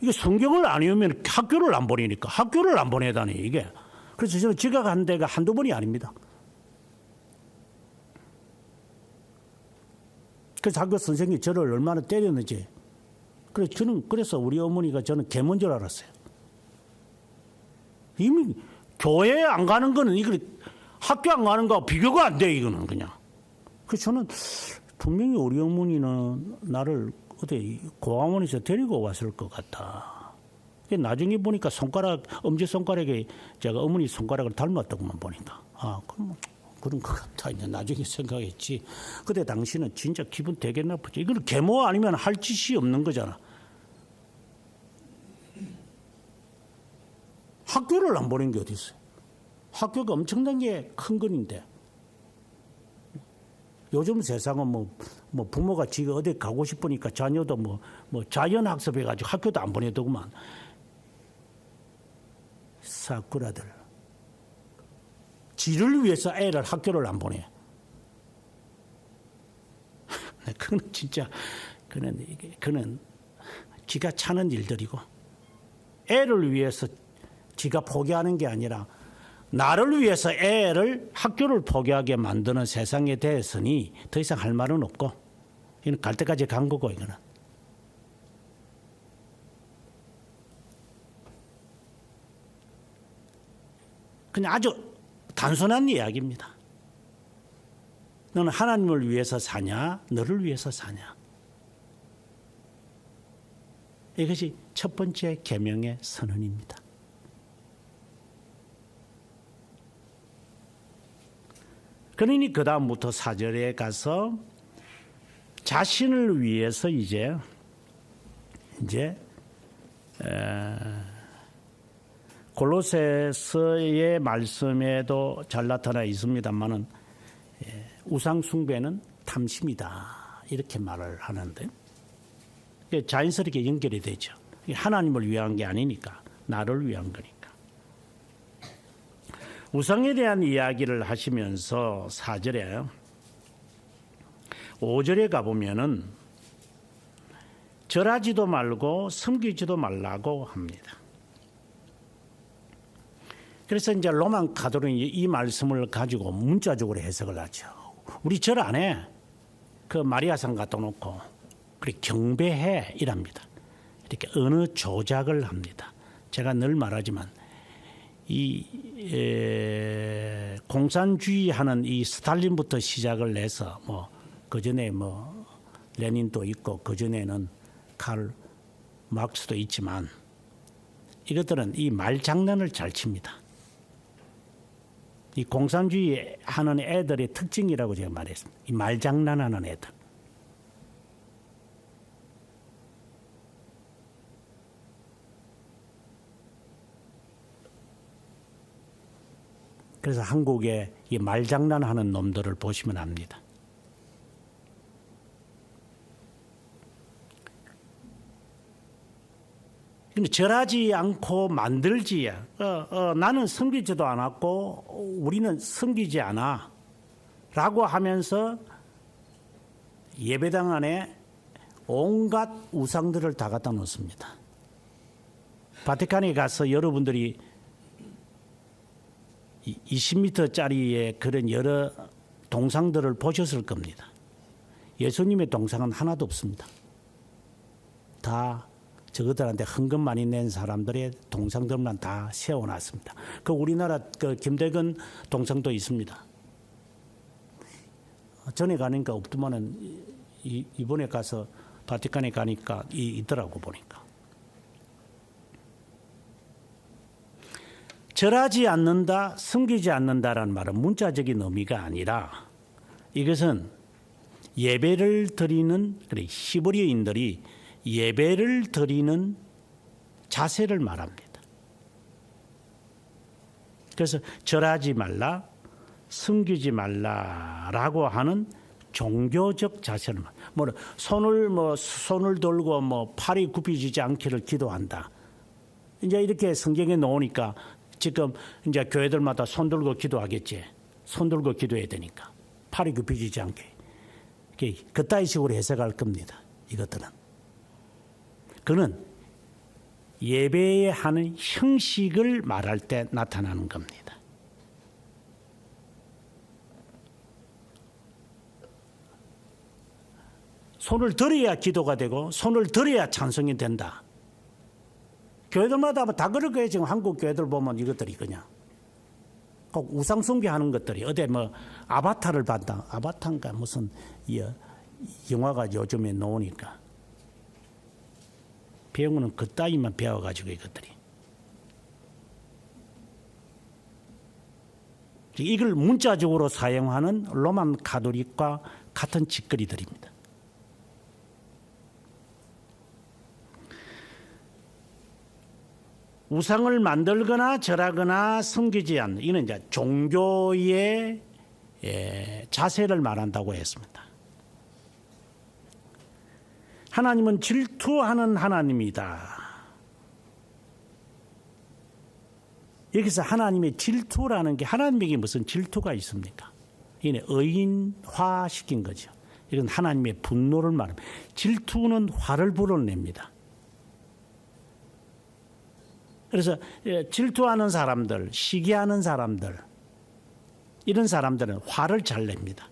이게 성경을 안 외우면 학교를 안 보내니까. 학교를 안 보내다니 이게. 그래서 저는 지각한 데가 한두 번이 아닙니다. 그래서 학교 선생님이 저를 얼마나 때렸는지. 그래서 우리 어머니가 저는 계모인 줄 알았어요. 이미 교회 안 가는 거는 이거 학교 안 가는 거하고 비교가 안 돼. 이거는 그냥. 그래서 저는 분명히 우리 어머니는 나를 어디 고아원에서 데리고 왔을 것 같다. 나중에 보니까 엄지 손가락에 제가 어머니 손가락을 닮았다고만 보니까, 그런 것 같다. 이제 나중에 생각했지. 그때 당시는 진짜 기분 되게 나쁘죠. 이걸 계모 아니면 할 짓이 없는 거잖아. 학교를 안 보낸 게 어디 있어요? 학교가 엄청난 게 큰 건인데. 요즘 세상은 뭐 부모가 지가 어디 가고 싶으니까 자녀도 뭐 자연학습 해가지고 학교도 안 보내더구만. 사쿠라들. 지를 위해서 애를 학교를 안 보내. 그는 진짜, 그는 지가 차는 일들이고, 애를 위해서 지가 포기하는 게 아니라 나를 위해서 애를 학교를 포기하게 만드는 세상에 대해서는 더 이상 할 말은 없고, 이건 갈 때까지 간 거고, 이거는. 그냥 아주 단순한 이야기입니다. 너는 하나님을 위해서 사냐, 너를 위해서 사냐. 이것이 첫 번째 계명의 선언입니다. 그러니 그 다음부터 4절에 가서 자신을 위해서 이제 골로새서의 말씀에도 잘 나타나 있습니다만은 우상 숭배는 탐심이다 이렇게 말을 하는데, 자연스럽게 연결이 되죠. 하나님을 위한 게 아니니까 나를 위한 거니까. 우상에 대한 이야기를 하시면서 4절에 5절에 가보면은 절하지도 말고 섬기지도 말라고 합니다. 그래서 이제 로만 가톨릭이 이 말씀을 가지고 문자적으로 해석을 하죠. 우리 절 안에 그 마리아상 갖다 놓고 그래 경배해 이랍니다. 이렇게 어느 조작을 합니다. 제가 늘 말하지만 이 공산주의하는 이 스탈린부터 시작을 해서 뭐 그 전에 뭐 레닌도 있고 그 전에는 칼 마르크스도 있지만 이것들은 이 말장난을 잘 칩니다. 이 공산주의 하는 애들의 특징이라고 제가 말했습니다. 이 말장난하는 애들. 그래서 한국의 이 말장난하는 놈들을 보시면 압니다. 근데 절하지 않고 만들지. 나는 섬기지도 않았고 우리는 섬기지 않아. 라고 하면서 예배당 안에 온갖 우상들을 다 갖다 놓습니다. 바티칸에 가서 여러분들이 20m짜리의 그런 여러 동상들을 보셨을 겁니다. 예수님의 동상은 하나도 없습니다. 다 저것들한테 헌금 많이 낸 사람들의 동상들만 다 세워놨습니다. 그 우리나라 그 김대건 동상도 있습니다. 전에 가니까 없더만은 이번에 가서 바티칸에 가니까 있더라고 보니까. 절하지 않는다, 섬기지 않는다라는 말은 문자적인 의미가 아니라 이것은 예배를 드리는 히브리인들이 예배를 드리는 자세를 말합니다. 그래서 절하지 말라, 섬기지 말라라고 하는 종교적 자세를 손을 들고 팔이 굽혀지지 않기를 기도한다. 이제 이렇게 성경에 놓으니까 지금 이제 교회들마다 손 들고 기도하겠지. 손 들고 기도해야 되니까 팔이 굽혀지지 않게. 그따위 식으로 해석할 겁니다. 이것들은. 그는 예배에 하는 형식을 말할 때 나타나는 겁니다. 손을 들어야 기도가 되고 손을 들어야 찬송이 된다. 교회들마다 다 그렇게 지금 한국 교회들 보면 이것들이 그냥 꼭 우상 숭배하는 것들이 어디 아바타를 봤다. 아바타인가 무슨 영화가 요즘에 나오니까 배운 거는 그따위만 배워가지고 이것들이 이걸 문자적으로 사용하는 로만 가톨릭과 같은 짓거리들입니다. 우상을 만들거나 절하거나 섬기지 않는 이는 이제 종교의 자세를 말한다고 했습니다. 하나님은 질투하는 하나님이다. 여기서 하나님의 질투라는 게 하나님에게 무슨 질투가 있습니까? 이게 의인화시킨 거죠. 이건 하나님의 분노를 말합니다. 질투는 화를 불어냅니다. 그래서 질투하는 사람들, 시기하는 사람들, 이런 사람들은 화를 잘 냅니다.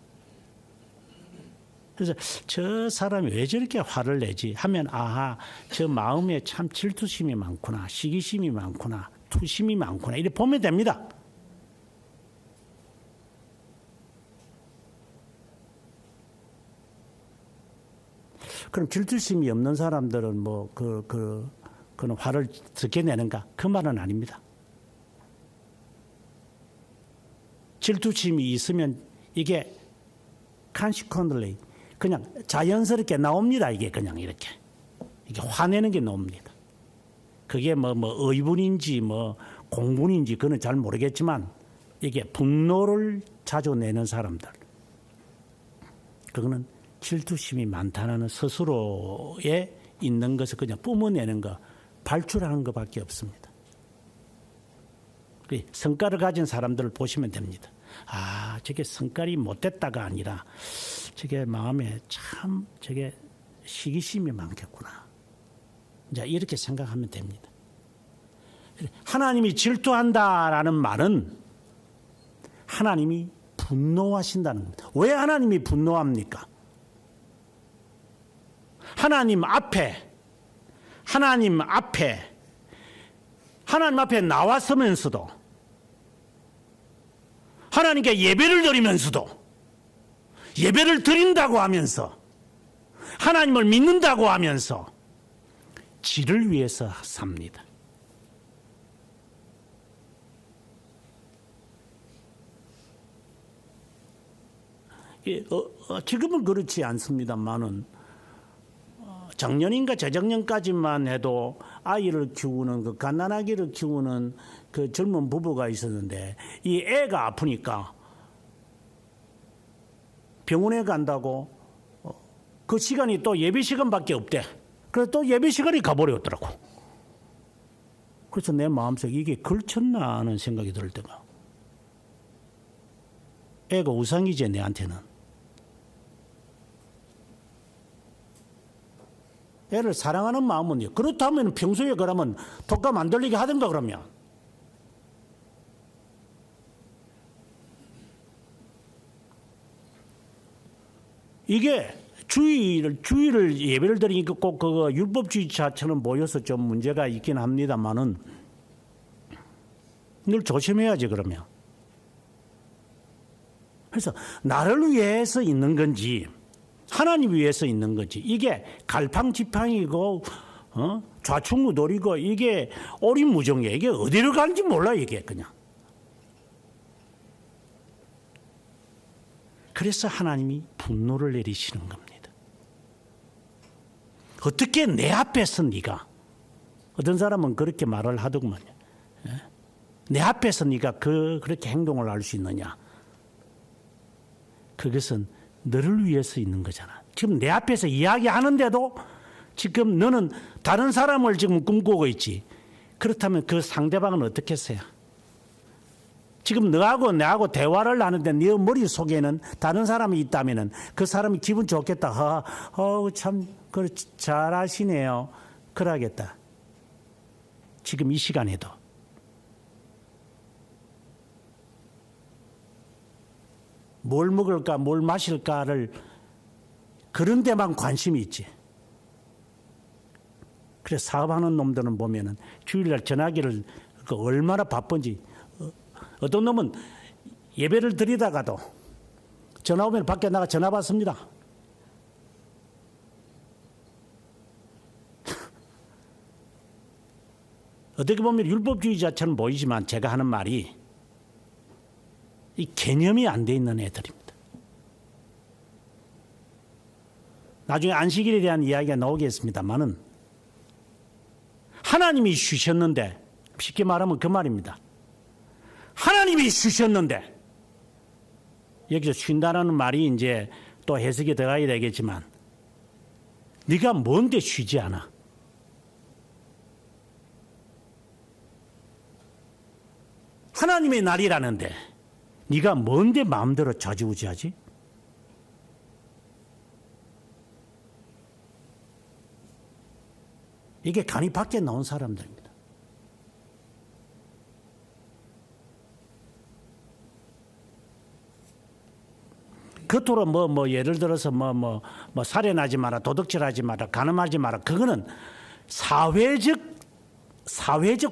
그래서 저 사람이 왜 저렇게 화를 내지 하면 아하, 저 마음에 참 질투심이 많구나, 시기심이 많구나, 투심이 많구나 이렇게 보면 됩니다. 그럼 질투심이 없는 사람들은 그는 화를 적게 내는가? 그 말은 아닙니다. 질투심이 있으면 이게 consequently 그냥 자연스럽게 나옵니다. 이게 그냥 이렇게 화내는 게 나옵니다. 그게 의분인지 공분인지 그는 잘 모르겠지만 이게 분노를 자주 내는 사람들, 그거는 질투심이 많다는 스스로에 있는 것을 그냥 뿜어내는 거, 발출하는 것밖에 없습니다. 성깔을 가진 사람들을 보시면 됩니다. 아, 저게 성깔이 못됐다가 아니라 저게 마음에 참 저게 시기심이 많겠구나. 이제 이렇게 생각하면 됩니다. 하나님이 질투한다라는 말은 하나님이 분노하신다는 겁니다. 왜 하나님이 분노합니까? 하나님 앞에 나왔으면서도 하나님께 예배를 드리면서도 예배를 드린다고 하면서 하나님을 믿는다고 하면서 지를 위해서 삽니다. 지금은 그렇지 않습니다만은 작년인가 재작년까지만 해도 아이를 키우는 그 갓난아기를 키우는 그 젊은 부부가 있었는데 이 애가 아프니까 병원에 간다고 그 시간이 또 예배 시간밖에 없대. 그래서 또 예배 시간이 가버렸더라고. 그래서 내 마음속에 이게 걸쳤나 하는 생각이 들 때가. 애가 우상이지 내한테는. 애를 사랑하는 마음은요. 그렇다면 평소에 그러면 독감 안 들리게 하든가 그러면. 이게 주의를 예배를 드리니까 꼭 그 율법주의자처럼 보여서 좀 문제가 있긴 합니다만은 늘 조심해야지 그러면. 그래서 나를 위해서 있는 건지 하나님 위해서 있는 건지 이게 갈팡지팡이고 좌충우돌이고 이게 오리무중이에요. 이게 어디로 가는지 몰라 이게 그냥. 그래서 하나님이 분노를 내리시는 겁니다. 어떻게 내 앞에서 네가 어떤 사람은 그렇게 말을 하더구만요. 내 앞에서 네가 그렇게 행동을 할 수 있느냐. 그것은 너를 위해서 있는 거잖아. 지금 내 앞에서 이야기하는데도 지금 너는 다른 사람을 지금 꿈꾸고 있지. 그렇다면 그 상대방은 어떻게 했어요? 지금 너하고 나하고 대화를 하는데 네 머릿속에는 다른 사람이 있다면 그 사람이 기분 좋겠다. 참 잘하시네요. 그러겠다. 지금 이 시간에도. 뭘 먹을까 뭘 마실까를 그런 데만 관심이 있지. 그래서 사업하는 놈들은 보면은 주일날 전화기를 얼마나 바쁜지. 어떤 놈은 예배를 드리다가도 전화 오면 밖에 나가 전화 받습니다. 어떻게 보면 율법주의자처럼 보이지만 제가 하는 말이 이 개념이 안 돼 있는 애들입니다. 나중에 안식일에 대한 이야기가 나오겠습니다만은 하나님이 쉬셨는데 쉽게 말하면 그 말입니다. 하나님이 쉬셨는데 여기서 쉰다라는 말이 이제 또 해석이 들어가야 되겠지만 네가 뭔데 쉬지 않아? 하나님의 날이라는데 네가 뭔데 마음대로 좌지우지하지? 이게 간이 밖에 나온 사람들입니다. 겉으로 예를 들어서 살인하지 마라, 도둑질하지 마라, 간음하지 마라. 그거는 사회적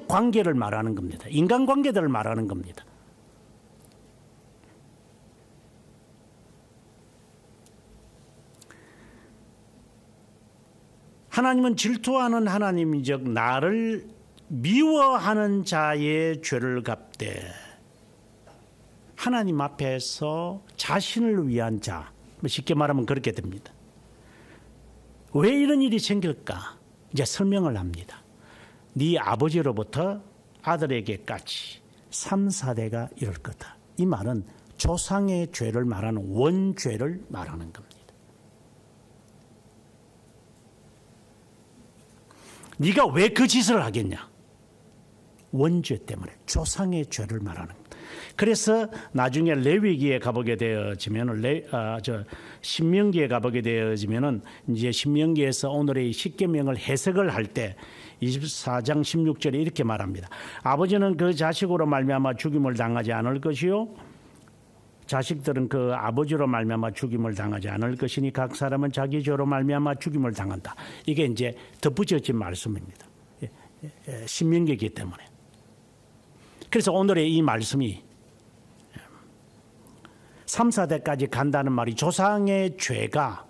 관계를 말하는 겁니다. 인간관계들을 말하는 겁니다. 하나님은 질투하는 하나님이적 나를 미워하는 자의 죄를 갚되 하나님 앞에서 자신을 위한 자, 쉽게 말하면 그렇게 됩니다. 왜 이런 일이 생길까? 이제 설명을 합니다. 네 아버지로부터 아들에게까지 3, 4대가 이럴 거다. 이 말은 조상의 죄를 말하는 원죄를 말하는 겁니다. 네가 왜 그 짓을 하겠냐? 원죄 때문에 조상의 죄를 말하는 겁니다. 그래서 나중에 레위기에 가보게 되어지면 신명기에 가보게 되어지면은 이제 신명기에서 오늘의 십계명을 해석을 할 때 24장 16절에 이렇게 말합니다. 아버지는 그 자식으로 말미암아 죽임을 당하지 않을 것이요 자식들은 그 아버지로 말미암아 죽임을 당하지 않을 것이니 각 사람은 자기 죄로 말미암아 죽임을 당한다. 이게 이제 덧붙여진 말씀입니다. 신명기이기 때문에. 그래서 오늘의 이 말씀이 3, 4대까지 간다는 말이 조상의 죄가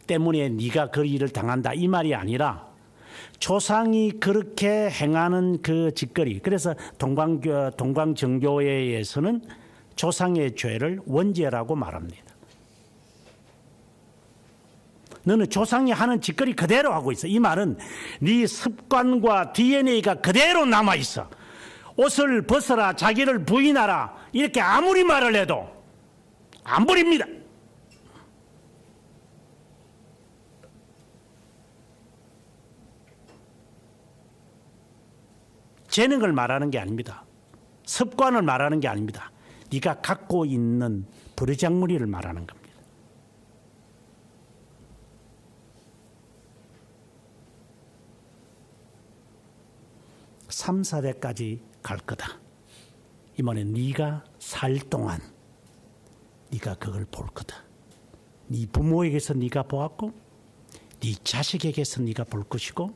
때문에 네가 그 일을 당한다 이 말이 아니라 조상이 그렇게 행하는 그 짓거리. 그래서 동방정교회에서는 조상의 죄를 원죄라고 말합니다. 너는 조상이 하는 짓거리 그대로 하고 있어. 이 말은 네 습관과 DNA가 그대로 남아 있어. 옷을 벗어라, 자기를 부인하라 이렇게 아무리 말을 해도 안 버립니다. 재능을 말하는 게 아닙니다. 습관을 말하는 게 아닙니다. 네가 갖고 있는 버르장머리를 말하는 겁니다. 삼, 4대까지 갈 거다. 이 말은 네가 살 동안 네가 그걸 볼 거다. 네 부모에게서 네가 보았고 네 자식에게서 네가 볼 것이고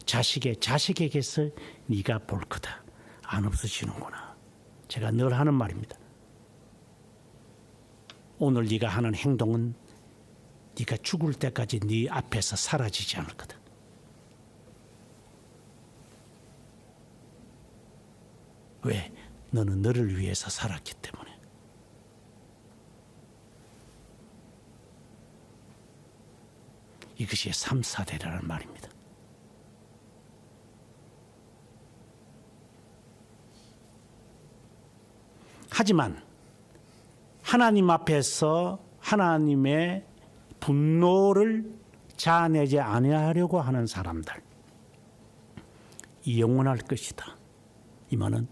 자식의 자식에게서 네가 볼 거다. 안 없어지는구나. 제가 늘 하는 말입니다. 오늘 네가 하는 행동은 네가 죽을 때까지 네 앞에서 사라지지 않을 거다. 왜? 너는 너를 위해서 살았기 때문에. 이것이 3, 4대라는 말입니다. 하지만 하나님 앞에서 하나님의 분노를 자아내지 아니하려고 하는 사람들, 영원할 것이다. 이 말은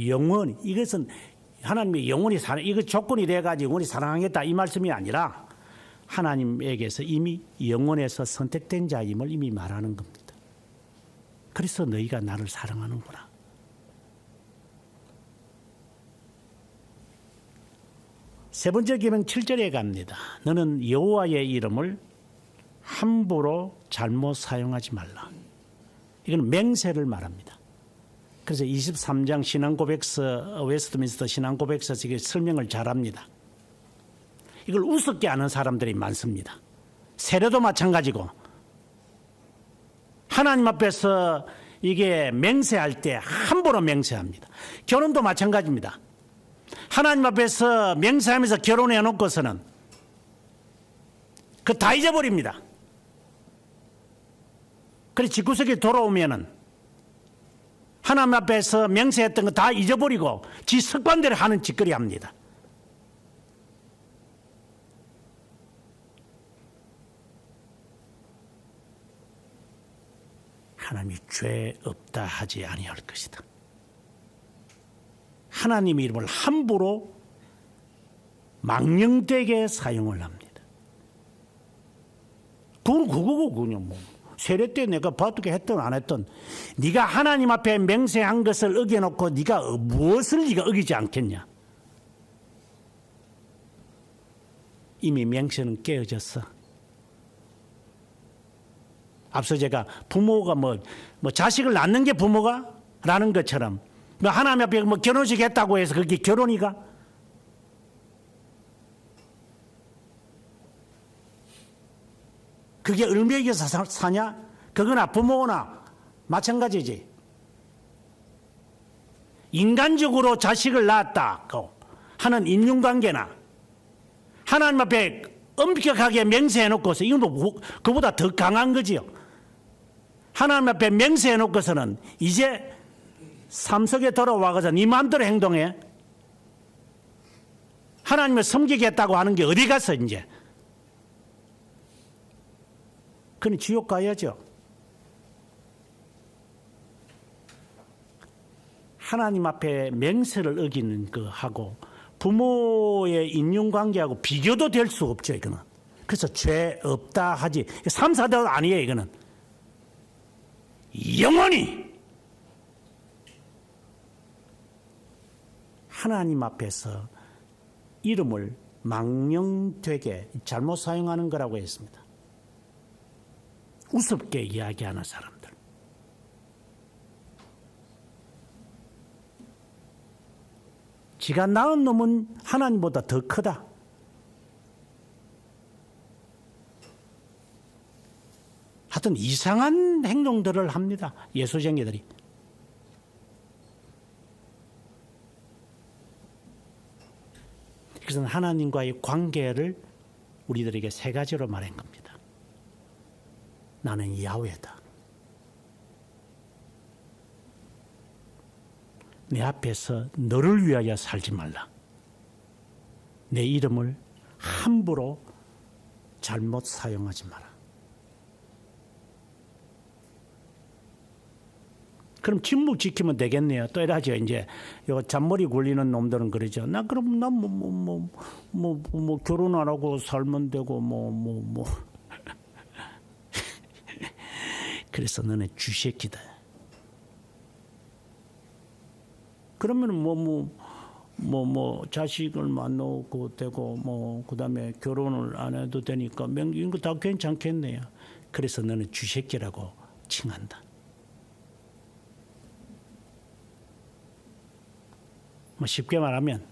영원히, 이것은 하나님의 영원히 이거 조건이 돼가지고 영원히 사랑하겠다 이 말씀이 아니라 하나님에게서 이미 영원에서 선택된 자임을 이미 말하는 겁니다. 그래서 너희가 나를 사랑하는구나. 세 번째 계명 7절에 갑니다. 너는 여호와의 이름을 함부로 잘못 사용하지 말라. 이건 맹세를 말합니다. 그래서 23장 신앙고백서, 웨스트민스터 신앙고백서에서 이게 설명을 잘합니다. 이걸 우습게 하는 사람들이 많습니다. 세례도 마찬가지고 하나님 앞에서 이게 맹세할 때 함부로 맹세합니다. 결혼도 마찬가지입니다. 하나님 앞에서 맹세하면서 결혼해 놓고서는 그 다 잊어버립니다. 그래서 집구석에 돌아오면은 하나님 앞에서 맹세했던 거 다 잊어버리고 지 습관대로 하는 짓거리 합니다. 하나님이 죄 없다 하지 아니할 것이다. 하나님의 이름을 함부로 망령되게 사용을 합니다. 그건 그거고 그냥 뭐. 세례 때 내가 바둑에 했든 안 했든 네가 하나님 앞에 맹세한 것을 어겨놓고 네가 무엇을 네가 어기지 않겠냐. 이미 맹세는 깨어졌어. 앞서 제가 부모가 뭐 자식을 낳는 게 부모가 라는 것처럼 뭐 하나님 앞에 뭐 결혼식 했다고 해서 그게 결혼이가? 그게 을매기에서 사냐? 그거나 부모나 마찬가지지. 인간적으로 자식을 낳았다고 하는 인륜관계나 하나님 앞에 엄격하게 맹세해놓고서 이건 뭐 그보다 더 강한 거지요. 하나님 앞에 맹세해놓고서는 이제 삶 속에 돌아와서 네 마음대로 행동해. 하나님을 섬기겠다고 하는 게 어디 갔어 이제. 그는 지옥 가야죠. 하나님 앞에 맹세를 어기는 거하고 부모의 인륜관계하고 비교도 될 수 없죠. 이거는. 그래서 죄 없다 하지. 3, 4대도 아니에요. 이거는. 영원히 하나님 앞에서 이름을 망령되게 잘못 사용하는 거라고 했습니다. 우습게 이야기하는 사람들. 지가 낳은 놈은 하나님보다 더 크다. 하여튼 이상한 행동들을 합니다. 예수쟁이들이. 그래서 하나님과의 관계를 우리들에게 세 가지로 말한 겁니다. 나는 야훼다. 내 앞에서 너를 위하여 살지 말라. 내 이름을 함부로 잘못 사용하지 마라. 그럼 침묵 지키면 되겠네요. 또 이러죠. 이제 요 잔머리 굴리는 놈들은 그러죠. 나 그럼 나 결혼 안 하고 살면 되고 그래서 너네 쥐새끼다. 그러면 자식을 만나고 되고 그다음에 결혼을 안 해도 되니까 이런 거 다 괜찮겠네요. 그래서 너는 쥐새끼라고 칭한다. 쉽게 말하면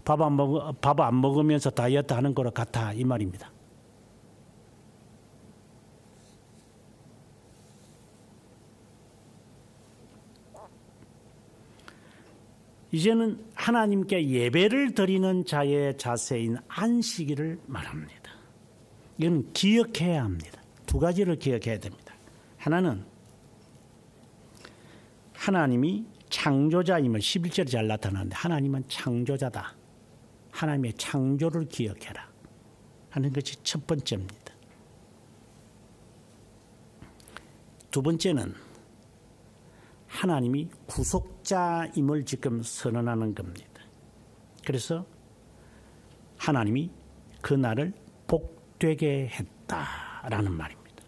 밥 안 먹으면서 다이어트 하는 거랑 같아 이 말입니다. 이제는 하나님께 예배를 드리는 자의 자세인 안식일을 말합니다. 이건 기억해야 합니다. 두 가지를 기억해야 됩니다. 하나는 하나님이 창조자임을 11절에 잘 나타나는데 하나님은 창조자다. 하나님의 창조를 기억해라 하는 것이 첫 번째입니다. 두 번째는 하나님이 구속자임을 지금 선언하는 겁니다. 그래서 하나님이 그 날을 복되게 했다라는 말입니다.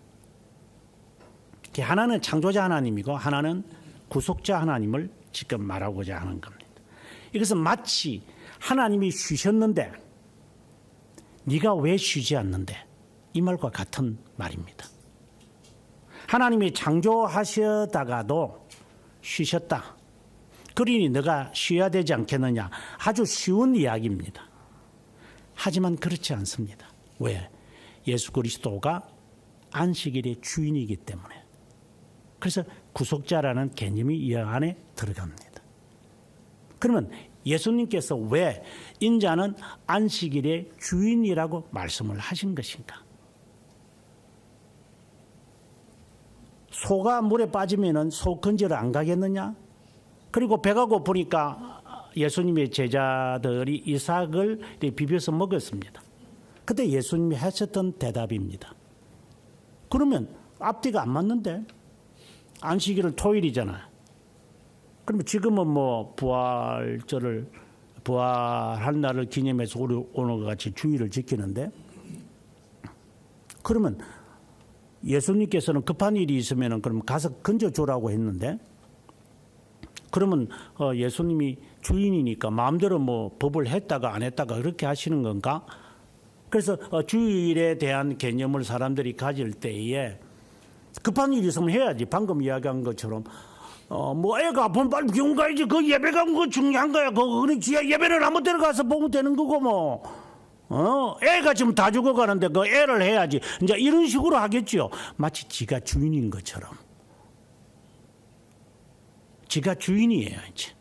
하나는 창조자 하나님이고 하나는 구속자 하나님을 지금 말하고자 하는 겁니다. 이것은 마치 하나님이 쉬셨는데 네가 왜 쉬지 않는데 이 말과 같은 말입니다. 하나님이 창조하시다가도 쉬셨다. 그러니 너가 쉬어야 되지 않겠느냐. 아주 쉬운 이야기입니다. 하지만 그렇지 않습니다. 왜? 예수 그리스도가 안식일의 주인이기 때문에. 그래서 구속자라는 개념이 이 안에 들어갑니다. 그러면 예수님께서 왜 인자는 안식일의 주인이라고 말씀을 하신 것인가? 소가 물에 빠지면 소 건지러 안 가겠느냐? 그리고 배가 고프니까 예수님의 제자들이 이삭을 비벼서 먹었습니다. 그때 예수님이 하셨던 대답입니다. 그러면 앞뒤가 안 맞는데? 안식일은 토요일이잖아. 그러면 지금은 부활할 날을 기념해서 오늘 같이 주일을 지키는데, 그러면 예수님께서는 급한 일이 있으면 그럼 가서 건져주라고 했는데, 그러면 예수님이 주인이니까 마음대로 법을 했다가 안 했다가 그렇게 하시는 건가? 그래서 주일에 대한 개념을 사람들이 가질 때에 급한 일이 있으면 해야지. 방금 이야기한 것처럼 애가 아프면 빨리 병원 가야지. 그 예배 가는 거 중요한 거야. 그냥 예배를 아무 데나 가서 보면 되는 거고 애가 지금 다 죽어가는데 그 애를 해야지. 이제 이런 식으로 하겠죠. 마치 지가 주인인 것처럼. 지가 주인이에요, 이제.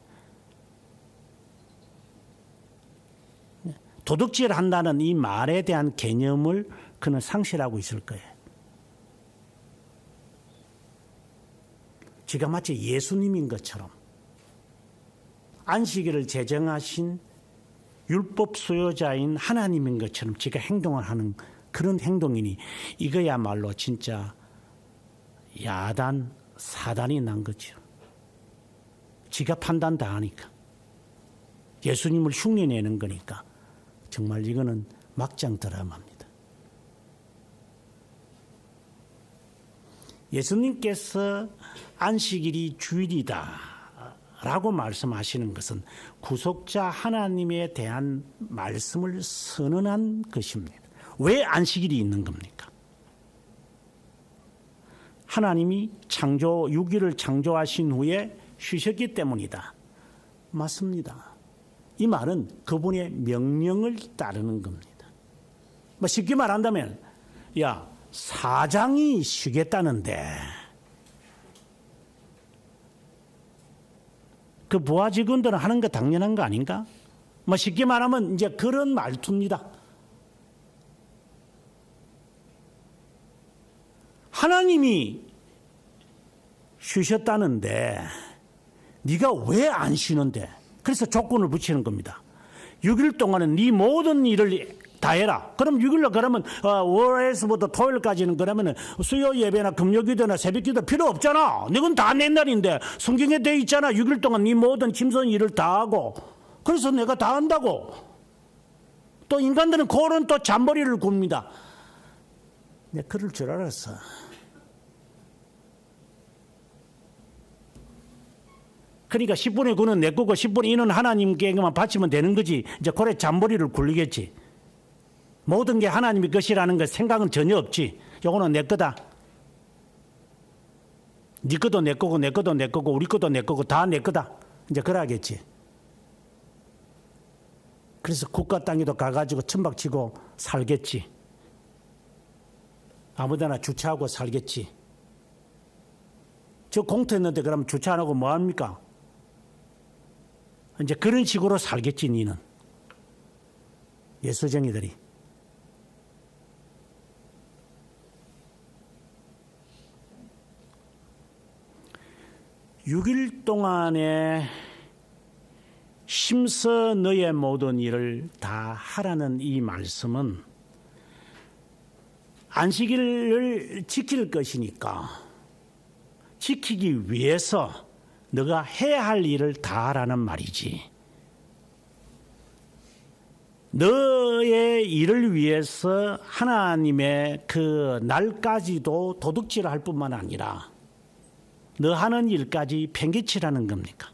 도둑질 한다는 이 말에 대한 개념을 그는 상실하고 있을 거예요. 지가 마치 예수님인 것처럼 안식일을 제정하신 율법 수요자인 하나님인 것처럼 지가 행동을 하는 그런 행동이니 이거야말로 진짜 야단, 사단이 난 거죠. 지가 판단 다 하니까. 예수님을 흉내내는 거니까. 정말 이거는 막장 드라마입니다. 예수님께서 안식일이 주일이다 라고 말씀하시는 것은 구속자 하나님에 대한 말씀을 선언한 것입니다. 왜 안식일이 있는 겁니까? 하나님이 6일을 창조하신 후에 쉬셨기 때문이다. 맞습니다. 이 말은 그분의 명령을 따르는 겁니다. 뭐 쉽게 말한다면, 야, 사장이 쉬겠다는데 그 부하 직원들은 하는 거 당연한 거 아닌가? 뭐 쉽게 말하면 이제 그런 말투입니다. 하나님이 쉬셨다는데 네가 왜 안 쉬는데? 그래서 조건을 붙이는 겁니다. 6일 동안은 네 모든 일을 다 해라. 그럼 6일로 그러면 월에서부터 토요일까지는 그러면 수요 예배나 금요기도나 새벽기도 필요 없잖아. 이건 다 내 날인데 성경에 돼 있잖아. 6일 동안 네 모든 짐승 일을 다 하고. 그래서 내가 다 한다고. 또 인간들은 그런 또 잔머리를 굽니다. 내가 그럴 줄 알았어. 그러니까 10분의 9는 내 거고 10분의 2는 하나님께만 바치면 되는 거지. 이제 그래 잔머리를 굴리겠지. 모든 게 하나님의 것이라는 것 생각은 전혀 없지. 요거는 내 거다. 네 것도 내 거고 내 것도 내 거고 우리 것도 내 거고 다 내 거다. 이제 그러겠지. 그래서 국가 땅에도 가가지고 천박치고 살겠지. 아무데나 주차하고 살겠지. 저 공터했는데 그러면 주차 안 하고 뭐 합니까? 이제 그런 식으로 살겠지, 니는. 예수쟁이들이. (6일) 동안에 힘써 너의 모든 일을 다 하라는 이 말씀은 안식일을 지킬 것이니까 지키기 위해서 너가 해야 할 일을 다 하라는 말이지. 너의 일을 위해서 하나님의 그 날까지도 도둑질할 뿐만 아니라 너 하는 일까지 팽개치라는 겁니까?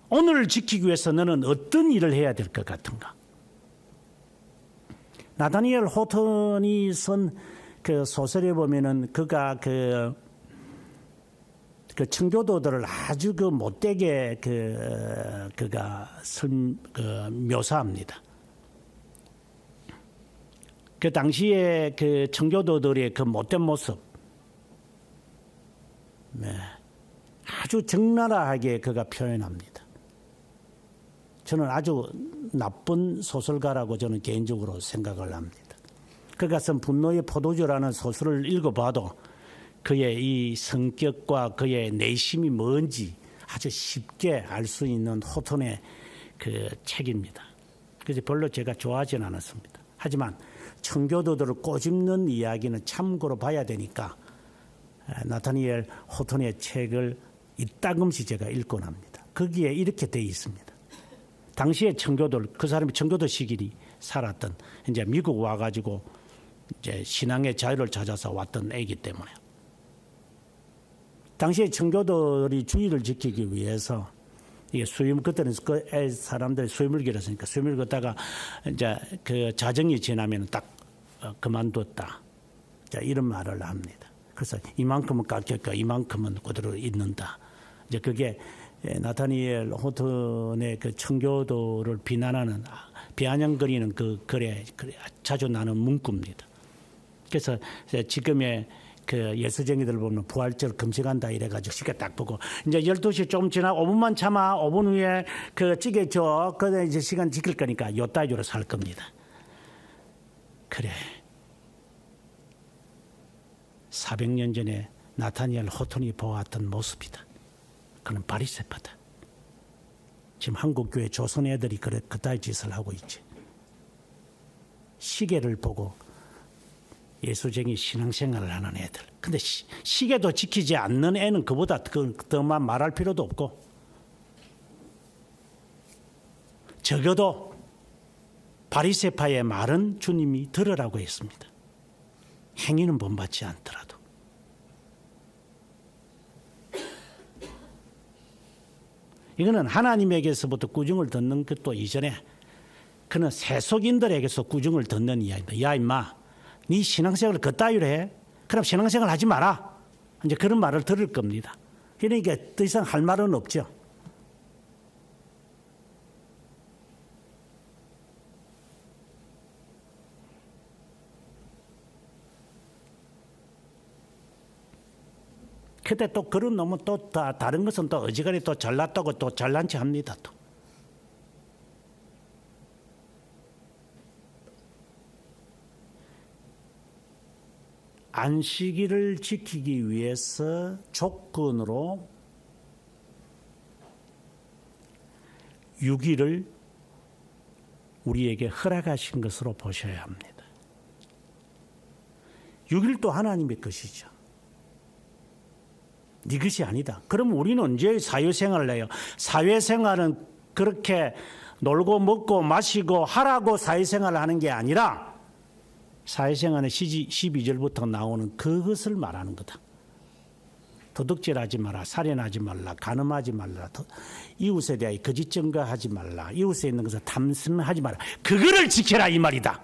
오늘을 지키기 위해서 너는 어떤 일을 해야 될 것 같은가? 나다니엘 호턴이 쓴 그 소설에 보면은 그가 그 청교도들을 아주 그 못되게 그가 묘사합니다. 그 당시에 그 청교도들의 그 못된 모습, 네, 아주 적나라하게 그가 표현합니다. 저는 아주 나쁜 소설가라고 저는 개인적으로 생각을 합니다. 그가 쓴 분노의 포도주라는 소설을 읽어봐도 그의 이 성격과 그의 내심이 뭔지 아주 쉽게 알 수 있는 호턴의 그 책입니다. 그래서 별로 제가 좋아하지는 않았습니다. 하지만 청교도들을 꼬집는 이야기는 참고로 봐야 되니까 나타니엘 호턴의 책을 이따금씩 제가 읽곤 합니다. 거기에 이렇게 되어 있습니다. 당시에 청교도를, 그 사람이 청교도 시기리 살았던, 이제 미국 와가지고 이제 신앙의 자유를 찾아서 왔던 애기 때문에. 당시에 청교도들이 주의를 지키기 위해서 이게 그때는 그 사람들이 수임을 길었으니까 수임을 걷다가 이제 그 자정이 지나면 딱 그만뒀다. 자, 이런 말을 합니다. 그래서 이만큼은 깎였고 이만큼은 그대로 있는다. 이제 그게 나타니엘 호턴의 그 청교도를 비난하는, 비아냥거리는 그 글에 자주 나는 문구입니다. 그래서 지금의 그 예수쟁이들 보면 부활절 금식한다 이래가지고 쉽게 딱 보고 이제 12시 좀 지나 5분만 참아 5분 후에 그 찌개 줘. 그래 이제 시간 지킬 거니까 요 따위로 살 겁니다. 그래. 400년 전에 나타니엘 호턴이 보았던 모습이다. 그는 바리새파다. 지금 한국교회 조선 애들이 그래 그따위 짓을 하고 있지. 시계를 보고 예수쟁이 신앙생활을 하는 애들. 근데 시계도 지키지 않는 애는 그보다 더만 말할 필요도 없고, 적어도 바리새파의 말은 주님이 들으라고 했습니다. 행위는 본받지 않더라도. 이거는 하나님에게서부터 꾸중을 듣는 것도 이전에 그는 세속인들에게서 꾸중을 듣는 이야기입니다. 야 임마, 네 신앙생활을 그따위로 해? 그럼 신앙생활 하지 마라. 이제 그런 말을 들을 겁니다. 그러니까 더 이상 할 말은 없죠. 근데 또 그런 놈은 또 다른 것은 또 어지간히 또 잘났다고 또 잘난 체 합니다. 또. 안식일을 지키기 위해서 조건으로 6일을 우리에게 허락하신 것으로 보셔야 합니다. 6일도 하나님의 것이죠. 네 것이 아니다. 그럼 우리는 언제 사회생활을 해요? 사회생활은 그렇게 놀고 먹고 마시고 하라고 사회생활을 하는 게 아니라 사회생활은 12절부터 나오는 그것을 말하는 거다. 도둑질하지 마라, 살인하지 말라, 간음하지 말라, 이웃에 대하여 거짓 증거하지 말라, 이웃에 있는 것을 탐심하지 마라. 그거를 지켜라 이 말이다.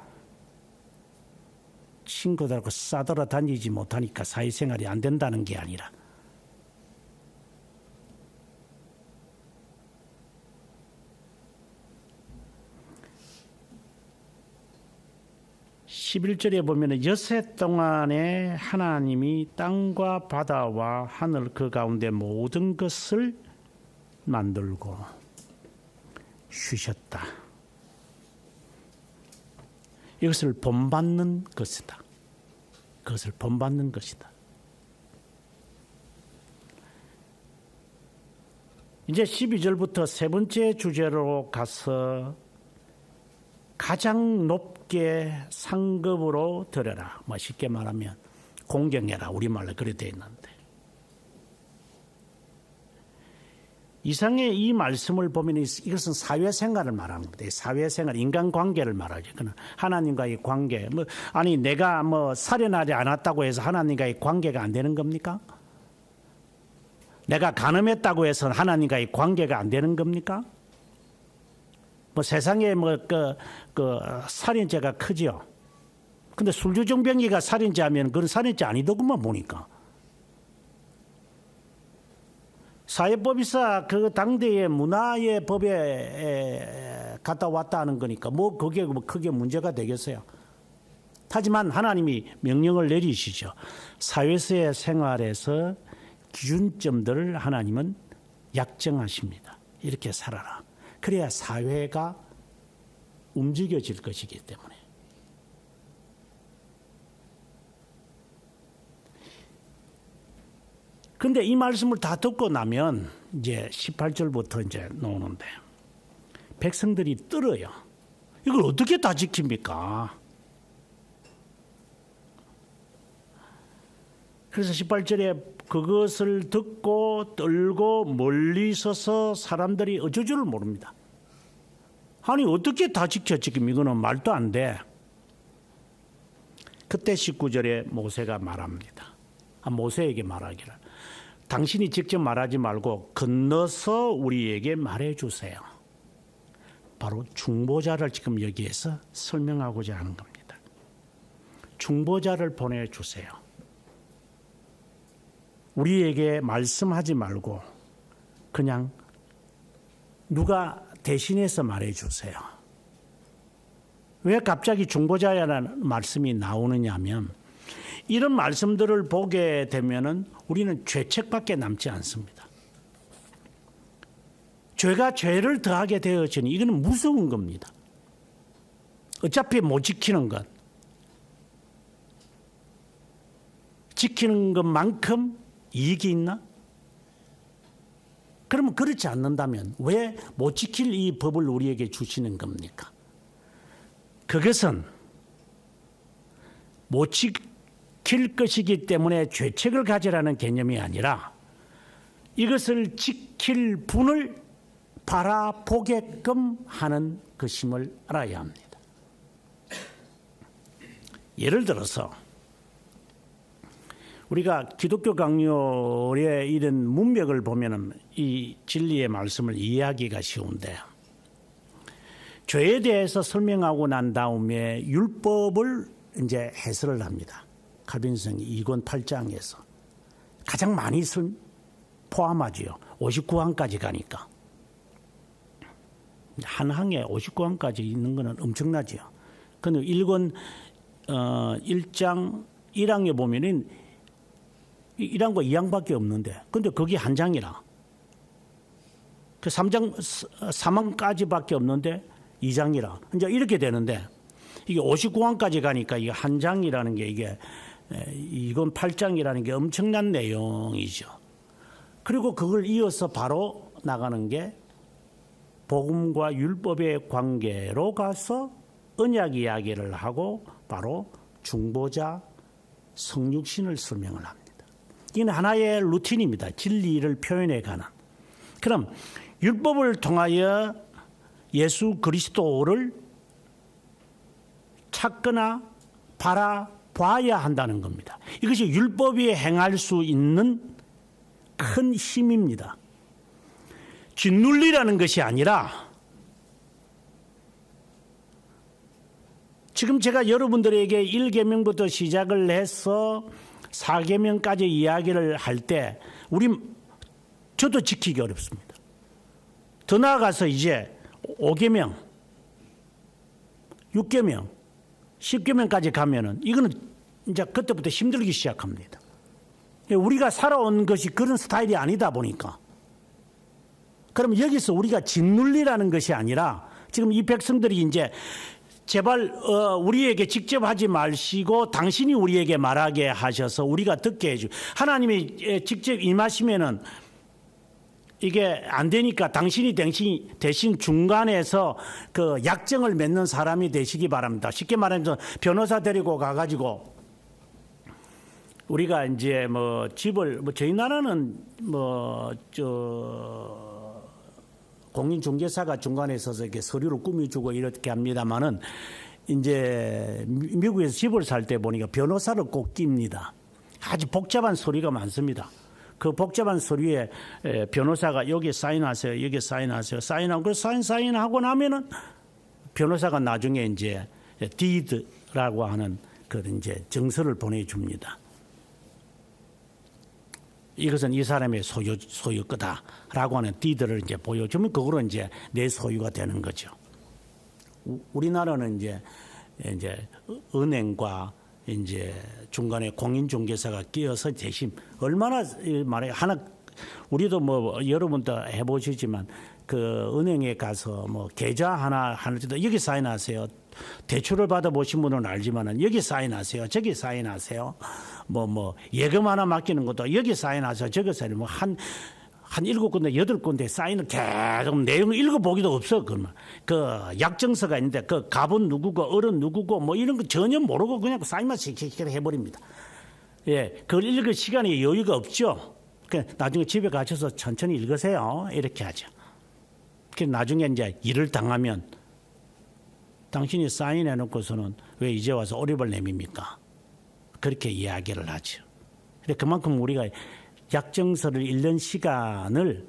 친구들하고 싸돌아 다니지 못하니까 사회생활이 안 된다는 게 아니라 11절에 보면 여세 동안에 하나님이 땅과 바다와 하늘 그 가운데 모든 것을 만들고 쉬셨다. 이것을 본받는 것이다. 그것을 본받는 것이다. 이제 12절부터 세 번째 주제로 가서 가장 높게 상급으로 드려라. 뭐 쉽게 말하면 공경해라. 우리말로 그래 되어 있는데. 이상의 이 말씀을 보면 이것은 사회생활을 말하는 겁니다. 사회생활, 인간관계를 말하죠. 그는 하나님과의 관계. 아니 내가 살인하지 않았다고 해서 하나님과의 관계가 안 되는 겁니까? 내가 간음했다고 해서 하나님과의 관계가 안 되는 겁니까? 세상에 살인죄가 크지요. 근데 술주정뱅이가 살인죄하면 그건 살인죄 아니더구만 보니까. 사회법이사 그 당대의 문화의 법에 갔다 왔다 하는 거니까 그게 크게 문제가 되겠어요. 하지만 하나님이 명령을 내리시죠. 사회의 생활에서 기준점들을 하나님은 약정하십니다. 이렇게 살아라. 그래야 사회가 움직여질 것이기 때문에. 근데 이 말씀을 다 듣고 나면 이제 18절부터 이제 나오는데 백성들이 떨어요. 이걸 어떻게 다 지킵니까? 그래서 18절에 그것을 듣고 떨고 멀리 서서 사람들이 어쩔 줄을 모릅니다. 아니 어떻게 다 지켜 지금 이거는 말도 안 돼. 그때 19절에 모세가 말합니다. 모세에게 말하기를 당신이 직접 말하지 말고 건너서 우리에게 말해주세요. 바로 중보자를 지금 여기에서 설명하고자 하는 겁니다. 중보자를 보내주세요. 우리에게 말씀하지 말고 그냥 누가 대신해서 말해주세요. 왜 갑자기 중보자라는 말씀이 나오느냐 하면 이런 말씀들을 보게 되면은 우리는 죄책밖에 남지 않습니다. 죄가 죄를 더하게 되어지니 이거는 무서운 겁니다. 어차피 못 지키는 것. 지키는 것만큼 이익이 있나? 그러면 그렇지 않는다면 왜 못 지킬 이 법을 우리에게 주시는 겁니까? 그것은 못 지킬 것이기 때문에 죄책을 가지라는 개념이 아니라 이것을 지킬 분을 바라보게끔 하는 것임을 알아야 합니다. 예를 들어서 우리가 기독교 강요의 이런 문맥을 보면은 이 진리의 말씀을 이해하기가 쉬운데 죄에 대해서 설명하고 난 다음에 율법을 이제 해설을 합니다. 칼빈성이 2권 8장에서 가장 많이 포함하지요. 59항까지 가니까. 한 항에 59항까지 있는 것은 엄청나지요. 근데 1권 1장 1항에 보면은 이란 거 2장밖에 없는데, 근데 그게 한 장이라. 그 3장까지밖에 없는데 2장이라. 이제 이렇게 되는데, 이게 59장까지 가니까 이게 한 장이라는 게 이건 8장이라는 게 엄청난 내용이죠. 그리고 그걸 이어서 바로 나가는 게 복음과 율법의 관계로 가서 언약 이야기를 하고 바로 중보자 성육신을 설명을 합니다. 이건 하나의 루틴입니다. 진리를 표현해 가는. 그럼 율법을 통하여 예수 그리스도를 찾거나 바라봐야 한다는 겁니다. 이것이 율법이 행할 수 있는 큰 힘입니다. 짓눌리라는 것이 아니라 지금 제가 여러분들에게 1계명부터 시작을 해서 4계명까지 이야기를 할 때 저도 지키기 어렵습니다. 더 나아가서 이제 5계명, 6계명, 10계명까지 가면은 이거는 이제 그때부터 힘들기 시작합니다. 우리가 살아온 것이 그런 스타일이 아니다 보니까. 그럼 여기서 우리가 짓눌리라는 것이 아니라 지금 이 백성들이 이제 제발 우리에게 직접 하지 마시고 당신이 우리에게 말하게 하셔서 우리가 듣게 해주. 하나님이 직접 임하시면은 이게 안 되니까 당신이 대신 중간에서 그 약정을 맺는 사람이 되시기 바랍니다. 쉽게 말하면 변호사 데리고 가가지고 우리가 이제 뭐 집을 저희 나라는 공인중개사가 중간에 서서 이렇게 서류를 꾸며주고 이렇게 합니다만은 이제 미국에서 집을 살 때 보니까 변호사를 꼭 낍니다. 아주 복잡한 서류가 많습니다. 그 복잡한 서류에 변호사가 여기 사인하세요, 여기 사인하세요, 사인하고 그 사인하고 나면은 변호사가 나중에 이제 디드라고 하는 그 이제 정서를 보내줍니다. 이것은 이 사람의 소유 거다라고 하는 디드를 이제 보여주면 그거로 이제 내 소유가 되는 거죠. 우리나라는 이제 은행과 이제 중간에 공인중개사가 끼어서 대신 얼마나 말해 우리도 뭐 여러분도 해보시지만 그 은행에 가서 뭐 계좌 하나 여기 사인하세요. 대출을 받아보신 분은 알지만은 여기 사인하세요. 저기 사인하세요. 뭐 예금 하나 맡기는 것도 여기 사인하세요. 저기 사인 한 7군데 8군데 사인을 계속 내용을 읽어보기도 없어. 그 약정서가 있는데 그 갑은 누구고 어른 누구고 뭐 이런 거 전혀 모르고 그냥 사인만 씩씩 해버립니다. 예, 그걸 읽을 시간이 여유가 없죠. 나중에 집에 가셔서 천천히 읽으세요. 이렇게 하죠. 나중에 이제 일을 당하면 당신이 사인해 놓고서는 왜 이제 와서 오립을 내밉니까? 그렇게 이야기를 하죠. 그만큼 우리가 약정서를 읽는 시간을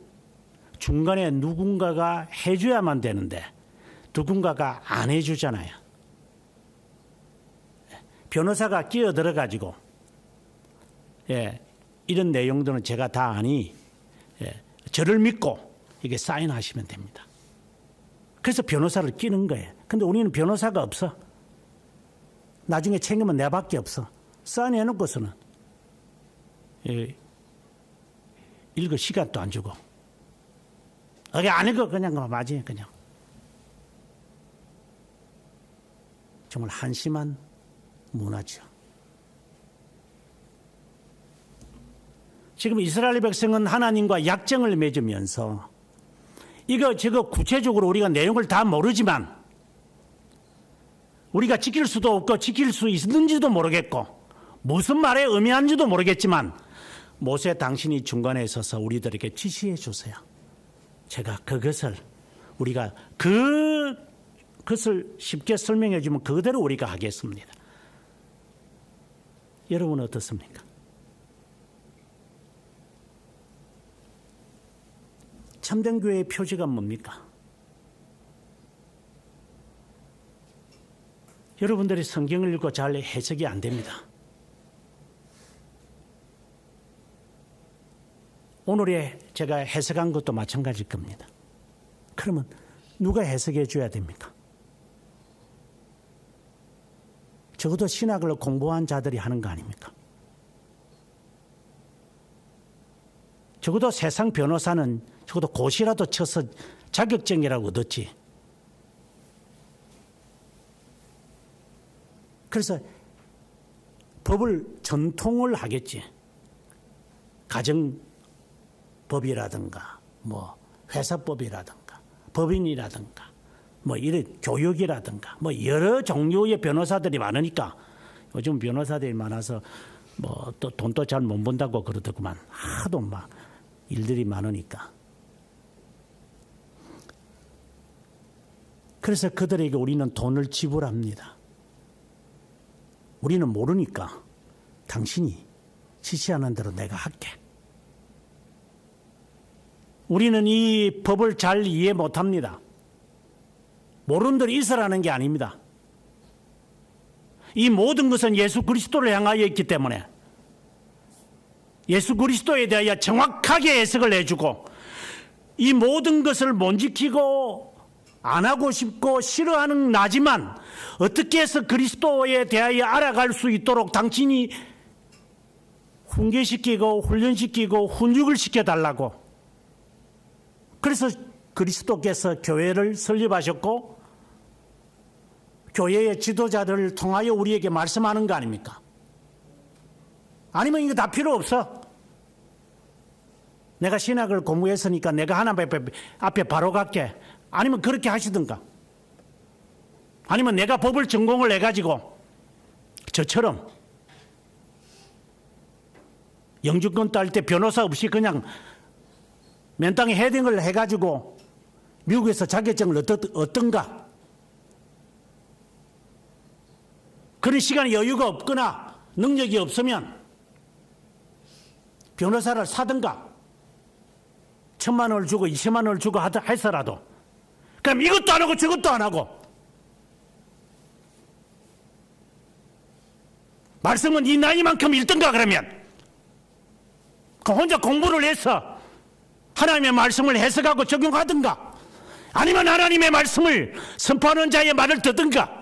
중간에 누군가가 해줘야만 되는데 누군가가 안 해주잖아요. 변호사가 끼어들어가지고 이런 내용들은 제가 다 아니 저를 믿고 이게 사인하시면 됩니다. 그래서 변호사를 끼는 거예요. 근데 우리는 변호사가 없어. 나중에 책임은 내밖에 없어. 사인해놓고서는 읽을 시간도 안 주고 이게 안 읽어 그냥 맞아요. 그냥 정말 한심한 문화죠. 지금 이스라엘 백성은 하나님과 약정을 맺으면서 저거 구체적으로 우리가 내용을 다 모르지만 우리가 지킬 수도 없고 지킬 수 있는지도 모르겠고 무슨 말에 의미한지도 모르겠지만 모세 당신이 중간에 서서 우리들에게 지시해 주세요. 제가 그것을 우리가 그것을 쉽게 설명해 주면 그대로 우리가 하겠습니다. 여러분은 어떻습니까? 참된 교회의 표지가 뭡니까? 여러분들이 성경을 읽고 잘 해석이 안 됩니다. 오늘에 제가 해석한 것도 마찬가지일 겁니다. 그러면 누가 해석해 줘야 됩니까? 적어도 신학을 공부한 자들이 하는 거 아닙니까? 적어도 세상 변호사는 적어도 고시라도 쳐서 자격증이라고 얻었지. 그래서 법을 전통을 하겠지. 가정법이라든가 뭐 회사법이라든가 법인이라든가 뭐 이런 교육이라든가 뭐 여러 종류의 변호사들이 많으니까 요즘 변호사들이 많아서 뭐 또 돈도 잘 못 번다고 그러더구만. 하도 막 일들이 많으니까. 그래서 그들에게 우리는 돈을 지불합니다. 우리는 모르니까 당신이 지시하는 대로 내가 할게. 우리는 이 법을 잘 이해 못합니다. 모르는 대로 있으라는 게 아닙니다. 이 모든 것은 예수 그리스도를 향하여 있기 때문에 예수 그리스도에 대하여 정확하게 해석을 해주고 이 모든 것을 못 지키고 안 하고 싶고 싫어하는 나지만 어떻게 해서 그리스도에 대하여 알아갈 수 있도록 당신이 훈계시키고 훈련시키고 훈육을 시켜달라고. 그래서 그리스도께서 교회를 설립하셨고 교회의 지도자들을 통하여 우리에게 말씀하는 거 아닙니까? 아니면 이거 다 필요 없어. 내가 신학을 공부했으니까 내가 하나님 앞에 바로 갈게. 아니면 그렇게 하시든가. 아니면 내가 법을 전공을 해가지고 저처럼 영주권 딸 때 변호사 없이 그냥 맨땅에 헤딩을 해가지고 미국에서 자격증을 얻던가. 그런 시간에 여유가 없거나 능력이 없으면 변호사를 사든가 1,000만 원을 주고 20만 원을 주고 해서라도 그럼 이것도 안 하고 저것도 안 하고 말씀은 이 나이만큼 읽든가 그러면 혼자 공부를 해서 하나님의 말씀을 해석하고 적용하든가 아니면 하나님의 말씀을 선포하는 자의 말을 듣든가.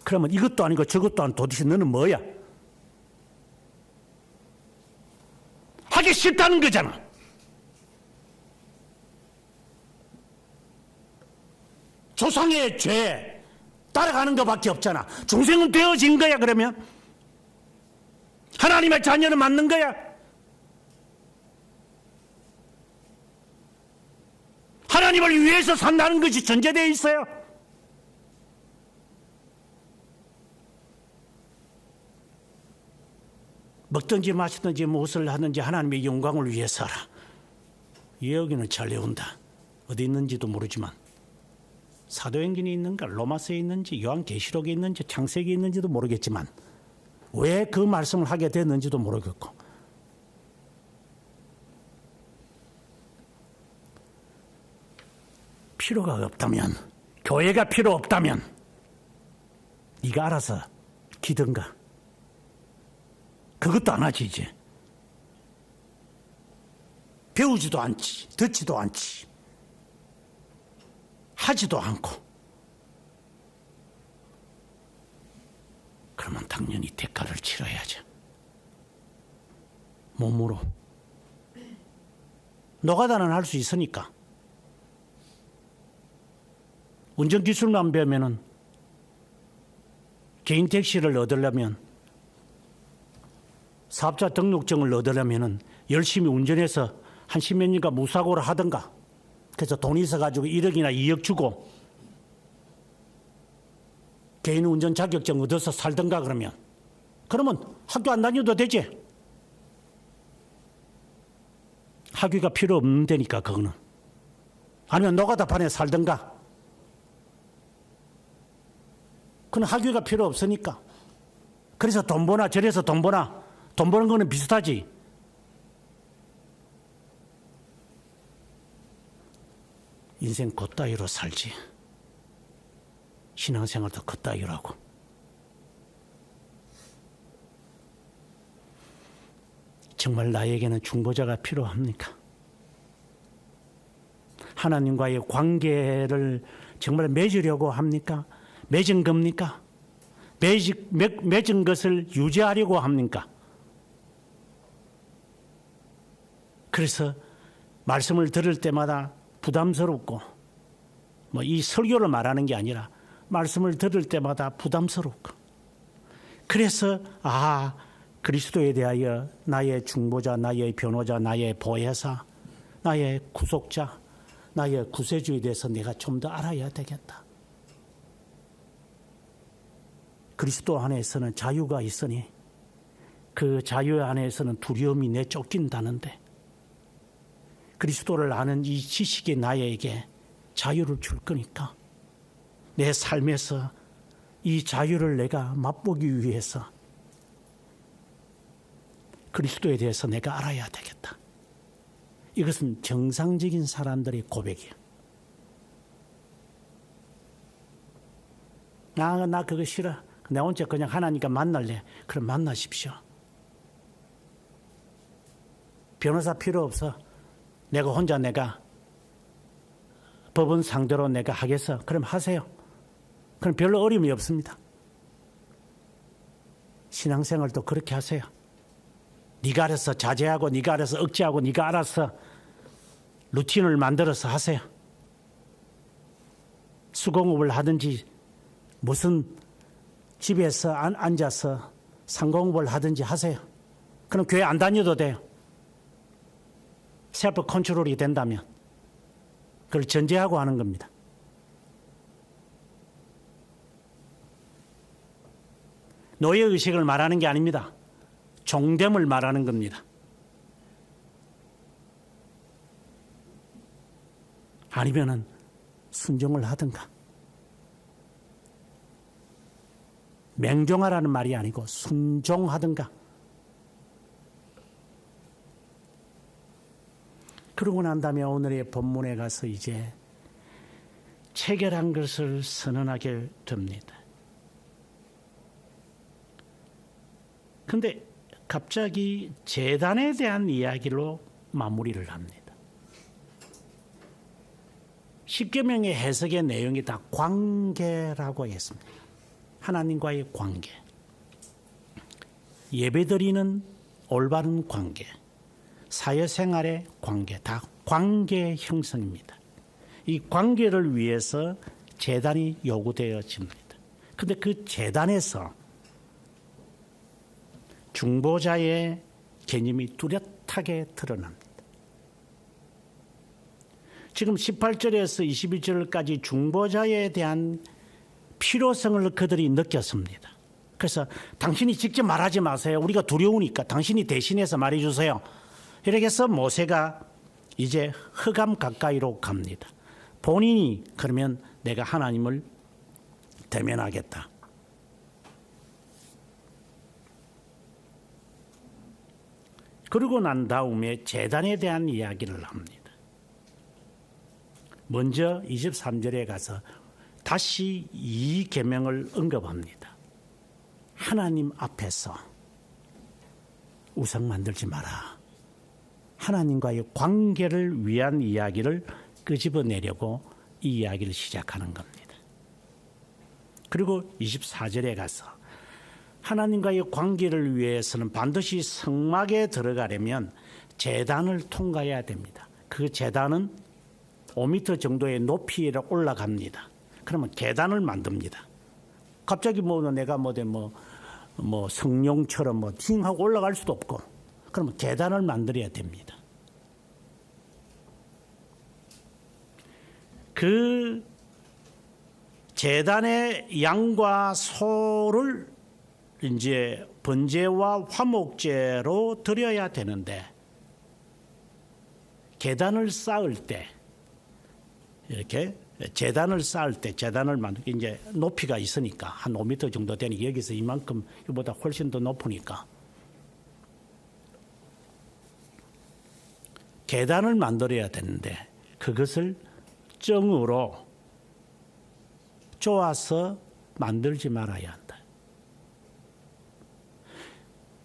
그러면 이것도 아니고 저것도 아니고 도대체 너는 뭐야? 하기 싫다는 거잖아. 조상의 죄 따라가는 것밖에 없잖아. 중생은 되어진 거야. 그러면 하나님의 자녀는 맞는 거야. 하나님을 위해서 산다는 것이 전제되어 있어요. 먹든지 마시든지 무엇을 하든지 하나님의 영광을 위해서 하라. 여기는 잘 외운다. 어디 있는지도 모르지만 사도행전이 있는가 로마서에 있는지 요한계시록에 있는지 창세기에 있는지도 모르겠지만 왜 그 말씀을 하게 됐는지도 모르겠고 필요가 없다면 교회가 필요 없다면 네가 알아서 기든가. 그것도 안 하지 이제. 배우지도 않지 듣지도 않지 하지도 않고 그러면 당연히 대가를 치러야죠. 몸으로. 노가다는 할 수 있으니까. 운전기술만 배우면은 개인 택시를 얻으려면 사업자 등록증을 얻으려면은 열심히 운전해서 한 10몇 년간 무사고를 하든가. 그래서 돈이 있어가지고 1억이나 2억 주고 개인 운전 자격증 얻어서 살든가 그러면 학교 안 다녀도 되지. 학위가 필요 없는 데니까 그거는. 아니면 노가다판에 살든가. 그건 학위가 필요 없으니까. 그래서 돈 버나 저래서 돈 버나 돈 버는 거는 비슷하지. 인생 그따위로 살지. 신앙생활도 그따위로 하고. 정말 나에게는 중보자가 필요합니까? 하나님과의 관계를 정말 맺으려고 합니까? 맺은 겁니까? 맺은 것을 유지하려고 합니까? 그래서 말씀을 들을 때마다 부담스럽고 뭐 이 설교를 말하는 게 아니라 말씀을 들을 때마다 부담스럽고 그래서 그리스도에 대하여 나의 중보자, 나의 변호자, 나의 보혜사, 나의 구속자, 나의 구세주에 대해서 내가 좀 더 알아야 되겠다. 그리스도 안에서는 자유가 있으니 그 자유 안에서는 두려움이 내쫓긴다는데 그리스도를 아는 이 지식이 나에게 자유를 줄 거니까 내 삶에서 이 자유를 내가 맛보기 위해서 그리스도에 대해서 내가 알아야 되겠다. 이것은 정상적인 사람들의 고백이에요. 나 그거 싫어. 내 혼자 그냥 하나님과 만날래. 그럼 만나십시오. 변호사 필요 없어. 내가 혼자 내가 법원 상대로 내가 하겠어. 그럼 하세요. 그럼 별로 어려움이 없습니다. 신앙생활도 그렇게 하세요. 네가 알아서 자제하고 네가 알아서 억제하고 네가 알아서 루틴을 만들어서 하세요. 수공업을 하든지 무슨 집에서 앉아서 상공업을 하든지 하세요. 그럼 교회 안 다녀도 돼요. 셀프 컨트롤이 된다면 그걸 전제하고 하는 겁니다. 노예의식을 말하는 게 아닙니다. 종됨을 말하는 겁니다. 아니면은 순종을 하든가. 맹종하라는 말이 아니고 순종하든가. 그러고 난 다음에 오늘의 본문에 가서 이제 체결한 것을 선언하게 됩니다. 그런데 갑자기 제단에 대한 이야기로 마무리를 합니다. 십계명의 해석의 내용이 다 관계라고 했습니다. 하나님과의 관계, 예배드리는 올바른 관계, 사회생활의 관계, 다 관계 형성입니다. 이 관계를 위해서 제단이 요구되어집니다. 그런데 그 제단에서 중보자의 개념이 뚜렷하게 드러납니다. 지금 18절에서 21절까지 중보자에 대한 필요성을 그들이 느꼈습니다. 그래서 당신이 직접 말하지 마세요. 우리가 두려우니까 당신이 대신해서 말해주세요. 이렇게 해서 모세가 이제 흑암 가까이로 갑니다. 본인이 그러면 내가 하나님을 대면하겠다. 그러고 난 다음에 제단에 대한 이야기를 합니다. 먼저 23절에 가서 다시 이 계명을 언급합니다. 하나님 앞에서 우상 만들지 마라. 하나님과의 관계를 위한 이야기를 끄집어내려고 이 이야기를 시작하는 겁니다. 그리고 24절에 가서 하나님과의 관계를 위해서는 반드시 성막에 들어가려면 제단을 통과해야 됩니다. 그 제단은 5m 정도의 높이에 올라갑니다. 그러면 계단을 만듭니다. 갑자기 내가 성룡처럼 팅하고 올라갈 수도 없고, 그러면 계단을 만들어야 됩니다. 그 제단의 양과 소를 이제 번제와 화목제로 드려야 되는데, 계단을 쌓을 때 이렇게 제단을 쌓을 때 제단을 만들기 이제 높이가 있으니까 한 5m 정도 되니까 여기서 이만큼 이보다 훨씬 더 높으니까 계단을 만들어야 되는데 그것을 정으로 쪼아서 만들지 말아야 한다.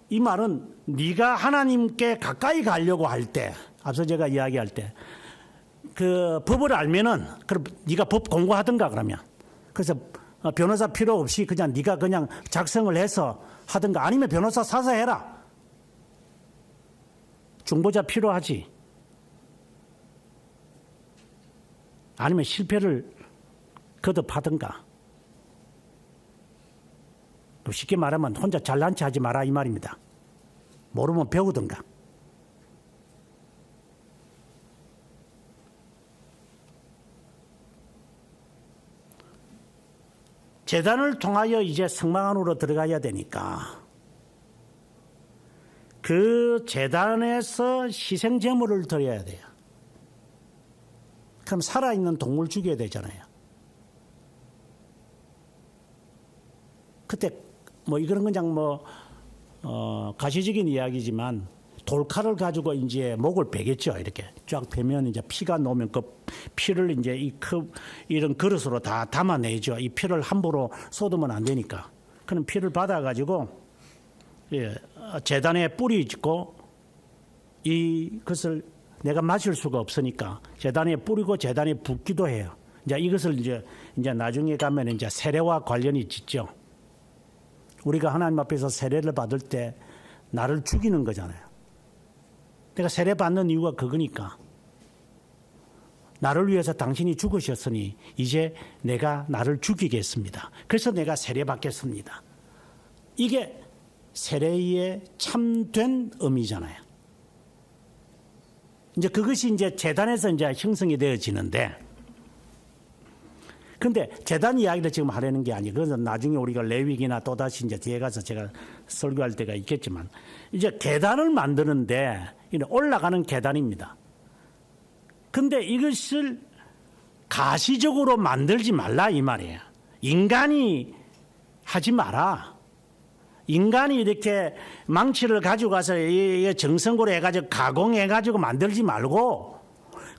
이 말은 네가 하나님께 가까이 가려고 할 때, 앞서 제가 이야기할 때 그 법을 알면은 그럼 네가 법 공부하든가 그러면, 그래서 변호사 필요 없이 그냥 네가 그냥 작성을 해서 하든가, 아니면 변호사 사서 해라. 중보자 필요하지. 아니면 실패를 거듭하든가. 쉽게 말하면 혼자 잘난 체 하지 마라 이 말입니다. 모르면 배우든가. 제단을 통하여 이제 성막 안으로 들어가야 되니까 그 제단에서 희생 제물을 드려야 돼요. 그럼 살아있는 동물 죽여야 되잖아요. 그때 뭐 이거는 그냥 가시적인 이야기지만 돌칼을 가지고 이제 목을 베겠죠. 이렇게 쫙 베면 이제 피가 나오면 그 피를 이제 이런 그릇으로 다 담아내죠. 이 피를 함부로 쏟으면 안 되니까. 그럼 피를 받아가지고 제단에 뿌리고 이것을 내가 마실 수가 없으니까 제단에 뿌리고 제단에 붓기도 해요. 이제 이것을 이제 나중에 가면 이제 세례와 관련이 짙죠. 우리가 하나님 앞에서 세례를 받을 때 나를 죽이는 거잖아요. 내가 세례 받는 이유가 그거니까. 나를 위해서 당신이 죽으셨으니 이제 내가 나를 죽이겠습니다. 그래서 내가 세례 받겠습니다. 이게 세례의 참된 의미잖아요. 이제 그것이 이제 제단에서 이제 형성이 되어지는데, 근데 제단 이야기를 지금 하려는 게 아니고, 그것은 나중에 우리가 레위기나 또다시 이제 뒤에 가서 제가 설교할 때가 있겠지만, 이제 계단을 만드는데, 올라가는 계단입니다. 근데 이것을 가시적으로 만들지 말라 이 말이에요. 인간이 하지 마라. 인간이 이렇게 망치를 가지고 가서 정성으로 해가지고 가공해가지고 만들지 말고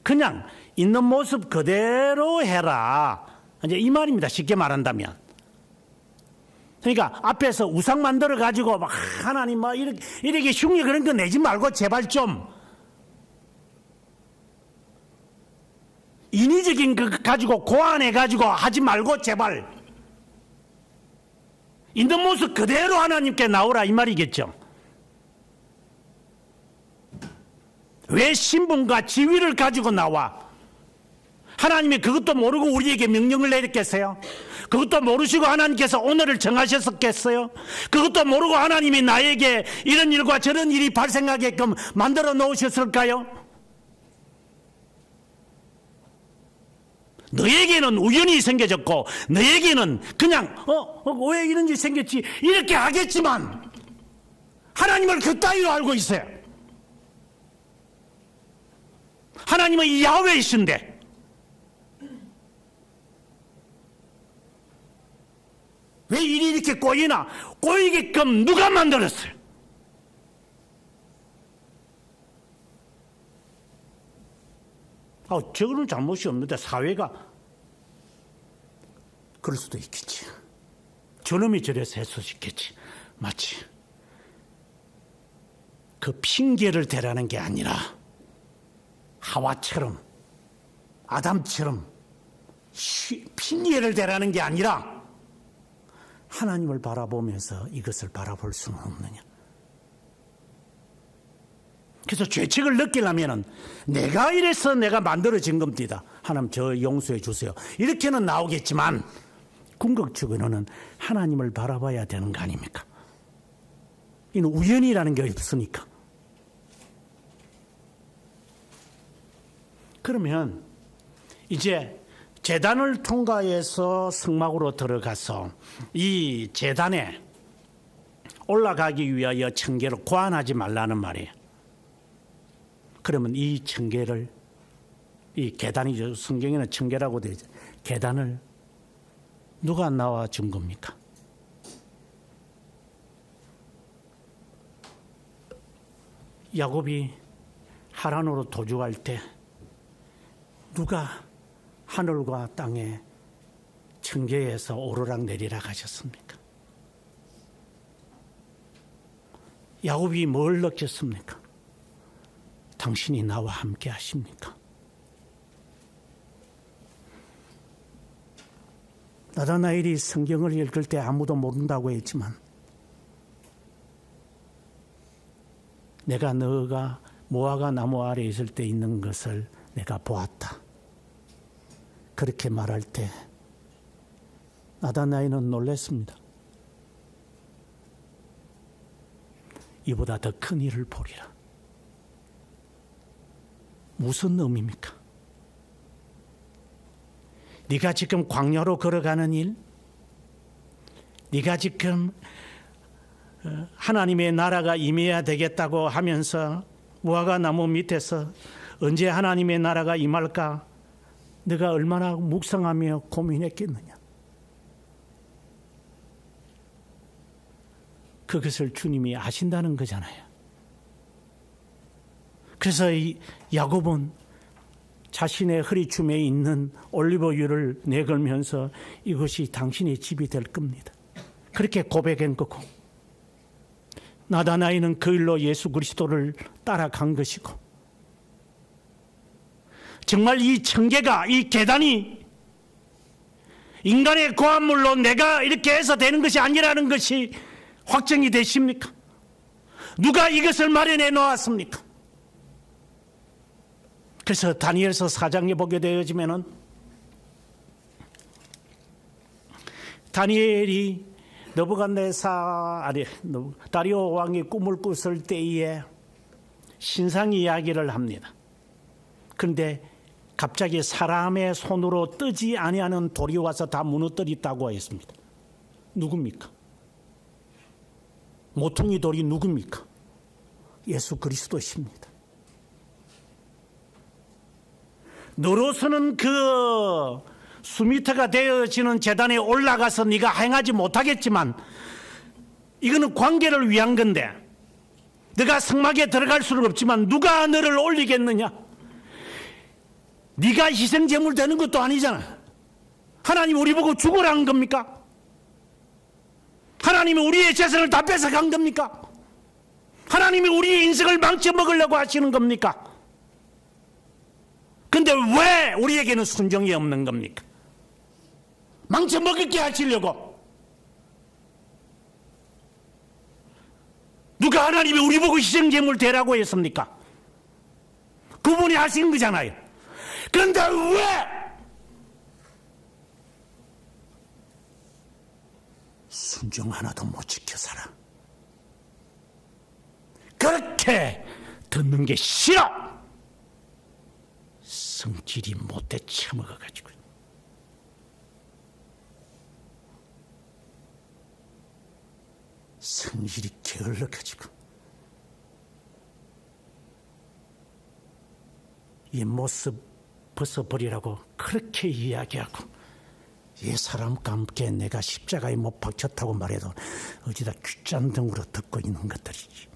그냥 있는 모습 그대로 해라. 이제 이 말입니다. 쉽게 말한다면. 그러니까 앞에서 우상 만들어 가지고 막 하나님 막 이렇게 흉내 그런 거 내지 말고 제발 좀 인위적인 거 가지고 고안해 가지고 하지 말고 제발 있는 모습 그대로 하나님께 나오라 이 말이겠죠. 왜 신분과 지위를 가지고 나와? 하나님이 그것도 모르고 우리에게 명령을 내렸겠어요? 그것도 모르시고 하나님께서 오늘을 정하셨었겠어요? 그것도 모르고 하나님이 나에게 이런 일과 저런 일이 발생하게끔 만들어 놓으셨을까요? 너에게는 우연히 생겨졌고 너에게는 그냥 왜 이런 일이 생겼지 이렇게 하겠지만 하나님을 그따위로 알고 있어요. 하나님은 야훼이신데 왜 일이 이렇게 꼬이나? 꼬이게끔 누가 만들었어요? 저거는 잘못이 없는데 사회가 그럴 수도 있겠지. 저놈이 저래서 했을 수 있겠지. 마치 그 핑계를 대라는 게 아니라 하와처럼 아담처럼 핑계를 대라는 게 아니라 하나님을 바라보면서 이것을 바라볼 수는 없느냐. 그래서 죄책을 느끼려면 내가 이래서 내가 만들어진 겁니다. 하나님 저 용서해 주세요. 이렇게는 나오겠지만 궁극적으로는 하나님을 바라봐야 되는 거 아닙니까? 이는 우연이라는 게 없으니까. 그러면 이제 제단을 통과해서 성막으로 들어가서 이 제단에 올라가기 위하여 청계를 고안하지 말라는 말이에요. 그러면 이 청계를 이 계단이죠. 성경에는 청계라고 되어 있죠. 계단을 누가 나와 준 겁니까? 야곱이 하란으로 도주할 때 누가 하늘과 땅에 청계에서 오르락 내리락 하셨습니까? 야곱이 뭘 느꼈습니까? 당신이 나와 함께 하십니까? 나다나엘이 성경을 읽을 때 아무도 모른다고 했지만 내가 너가 무화과 나무 아래 있을 때 있는 것을 내가 보았다. 그렇게 말할 때 나다나엘은 놀랐습니다. 이보다 더 큰 일을 보리라. 무슨 의미입니까? 네가 지금 광야로 걸어가는 일, 네가 지금 하나님의 나라가 임해야 되겠다고 하면서 무화과 나무 밑에서 언제 하나님의 나라가 임할까 네가 얼마나 묵상하며 고민했겠느냐. 그것을 주님이 아신다는 거잖아요. 그래서 이 야곱은 자신의 허리춤에 있는 올리브유를 내걸면서 이것이 당신의 집이 될 겁니다. 그렇게 고백한 거고, 나다나엘은 그 일로 예수 그리스도를 따라간 것이고, 정말 이 청계가, 이 계단이 인간의 고한물로 내가 이렇게 해서 되는 것이 아니라는 것이 확정이 되십니까? 누가 이것을 마련해 놓았습니까? 그래서 다니엘서 4장에 보게 되어지면은 다니엘이 다리오 왕이 꿈을 꿨을 때에 신상 이야기를 합니다. 그런데 갑자기 사람의 손으로 뜨지 아니하는 돌이 와서 다 무너뜨렸다고 했습니다. 누굽니까? 모퉁이 돌이 누굽니까? 예수 그리스도십니다. 너로서는 그 수미터가 되어지는 제단에 올라가서 네가 행하지 못하겠지만 이거는 관계를 위한 건데 네가 성막에 들어갈 수는 없지만 누가 너를 올리겠느냐? 네가 희생제물 되는 것도 아니잖아. 하나님 우리 보고 죽으라는 겁니까? 하나님이 우리의 재산을 다 뺏어간 겁니까? 하나님이 우리의 인생을 망쳐먹으려고 하시는 겁니까? 근데 왜 우리에게는 순종이 없는 겁니까? 망쳐먹게 하시려고. 누가 하나님이 우리 보고 희생제물 되라고 했습니까? 그분이 하신 거잖아요. 그런데 왜 순종 하나도 못 지켜 살아? 그렇게 듣는 게 싫어. 성질이 못돼 처먹어가지고 성질이 게을러가지고 이 모습 벗어버리라고 그렇게 이야기하고 이 사람과 함께 내가 십자가에 못 박혔다고 말해도 어디다 귓잔등으로 듣고 있는 것들이지.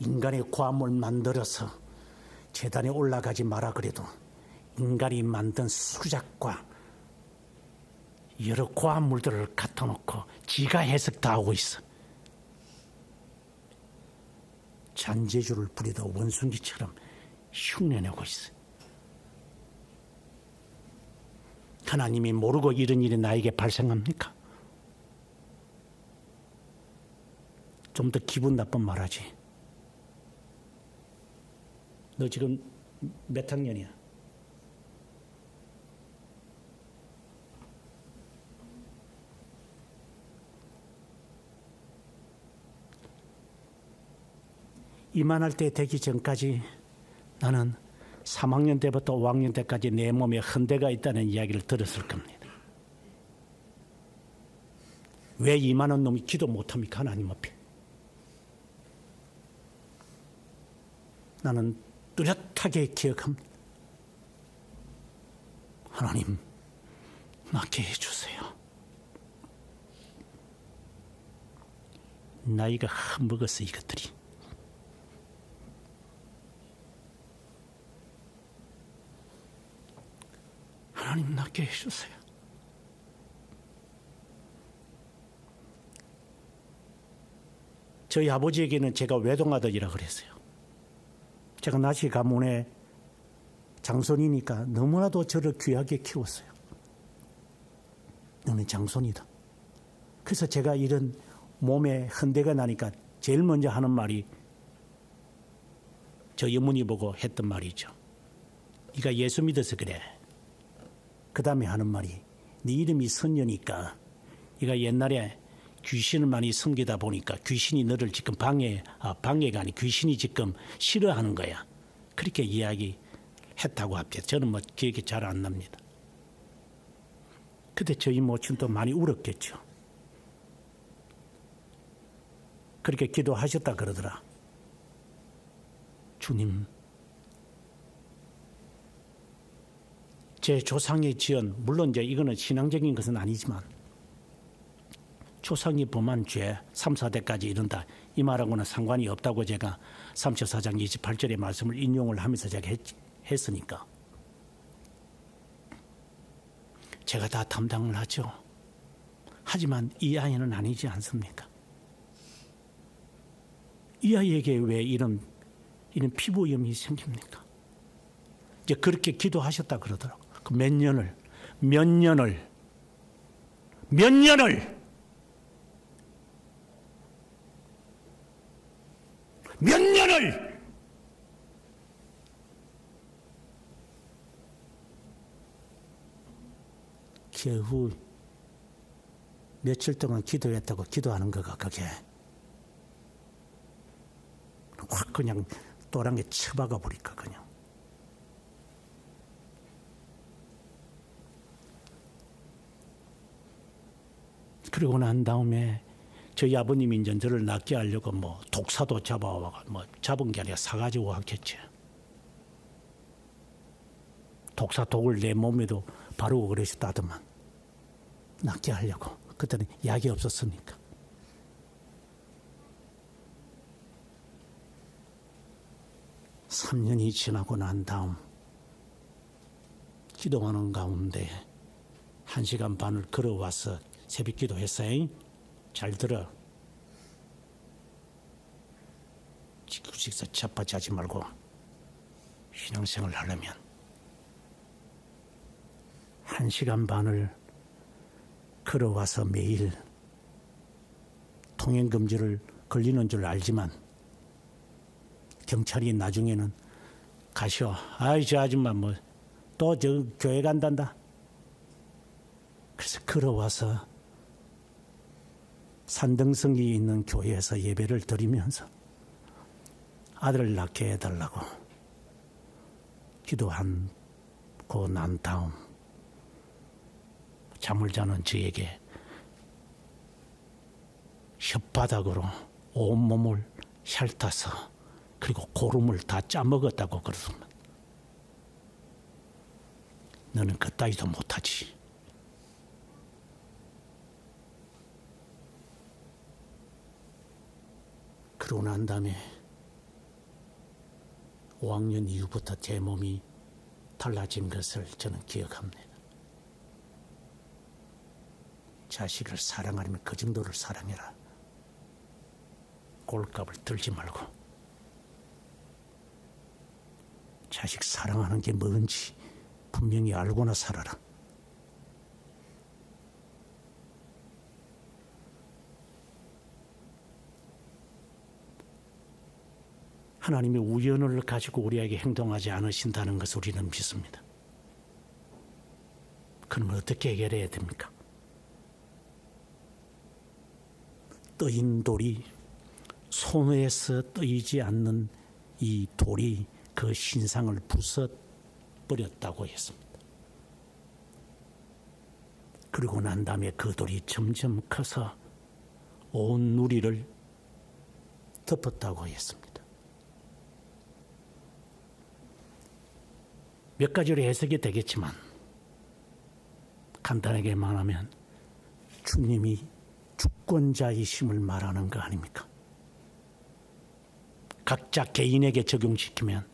인간의 고함을 만들어서 제단에 올라가지 마라 그래도 인간이 만든 수작과 여러 고함물들을 갖다 놓고 지가 해석 다 하고 있어. 잔재주를 부리다 원숭이처럼 흉내내고 있어. 하나님이 모르고 이런 일이 나에게 발생합니까? 좀 더 기분 나쁜 말하지. 너 지금 몇 학년이야? 이만할 때 되기 전까지 나는 3학년 때부터 5학년 때까지 내 몸에 흔대가 있다는 이야기를 들었을 겁니다. 왜 이만한 놈이 기도 못합니까? 하나님 앞에. 나는 뚜렷하게 기억합니다. 하나님, 낫게 해주세요. 나이가 먹었어 이것들이. 하나님 낫게 해주세요. 저희 아버지에게는 제가 외동아들이라 그랬어요. 제가 나시 가문의 장손이니까 너무나도 저를 귀하게 키웠어요. 너는 장손이다. 그래서 제가 이런 몸에 흔대가 나니까 제일 먼저 하는 말이 저 어머니 보고 했던 말이죠. 네가 예수 믿어서 그래. 그 다음에 하는 말이 네 이름이 선녀니까 네가 옛날에 귀신을 많이 섬기다 보니까 귀신이 너를 지금 방해가 아니 귀신이 지금 싫어하는 거야. 그렇게 이야기했다고 합니다. 저는 뭐 기억이 잘 안 납니다. 그때 저희 모친도 많이 울었겠죠. 그렇게 기도하셨다 그러더라. 주님, 제 조상의 지은, 물론 이제 이거는 신앙적인 것은 아니지만 조상이 범한 죄 3, 4대까지 이른다. 이 말하고는 상관이 없다고 제가 34장 28절의 말씀을 인용을 하면서 제가 했으니까 제가 다 담당을 하죠. 하지만 이 아이는 아니지 않습니까? 이 아이에게 왜 이런 피부염이 생깁니까? 이제 그렇게 기도하셨다 그러더라고요. 몇 년을 겨우 며칠 동안 기도했다고 기도하는 거가 그게 확 그냥 또랑에 쳐박아 버릴까 그냥. 그리고 난 다음에 저희 아버님이 이제 저를 낫게 하려고 뭐 독사도 잡아와 뭐 잡은 게 아니라 사가지고 왔겠지. 독사 독을 내 몸에도 바르고 그러셨다더만 낫게 하려고. 그때는 약이 없었으니까. (3년이) 지나고 난 다음 기도하는 가운데 1시간 반을 걸어와서 새벽 기도했어요. 잘 들어. 지구식사 자빠지지 말고 신앙생활 하려면 1시간 반을 걸어와서 매일 통행금지를 걸리는 줄 알지만 경찰이 나중에는 가시오. 아이 저 아줌마 뭐 또 저 교회 간단다. 그래서 걸어와서 산등성이 있는 교회에서 예배를 드리면서 아들을 낳게 해달라고 기도하고 난 다음 잠을 자는 저에게 혓바닥으로 온몸을 핥아서 그리고 고름을 다 짜먹었다고 그러더만. 너는 그따위도 못하지. 그러고 난 다음에 5학년 이후부터 제 몸이 달라진 것을 저는 기억합니다. 자식을 사랑하려면 그 정도를 사랑해라. 꼴값을 들지 말고 자식 사랑하는 게 뭔지 분명히 알고나 살아라. 하나님의 우연을 가지고 우리에게 행동하지 않으신다는 것을 우리는 믿습니다. 그럼 어떻게 해결해야 됩니까? 떠인 돌이 손에서 떠이지 않는 이 돌이 그 신상을 부숴버렸다고 했습니다. 그리고 난 다음에 그 돌이 점점 커서 온 누리를 덮었다고 했습니다. 몇 가지로 해석이 되겠지만 간단하게 말하면 주님이 주권자이심을 말하는 거 아닙니까? 각자 개인에게 적용시키면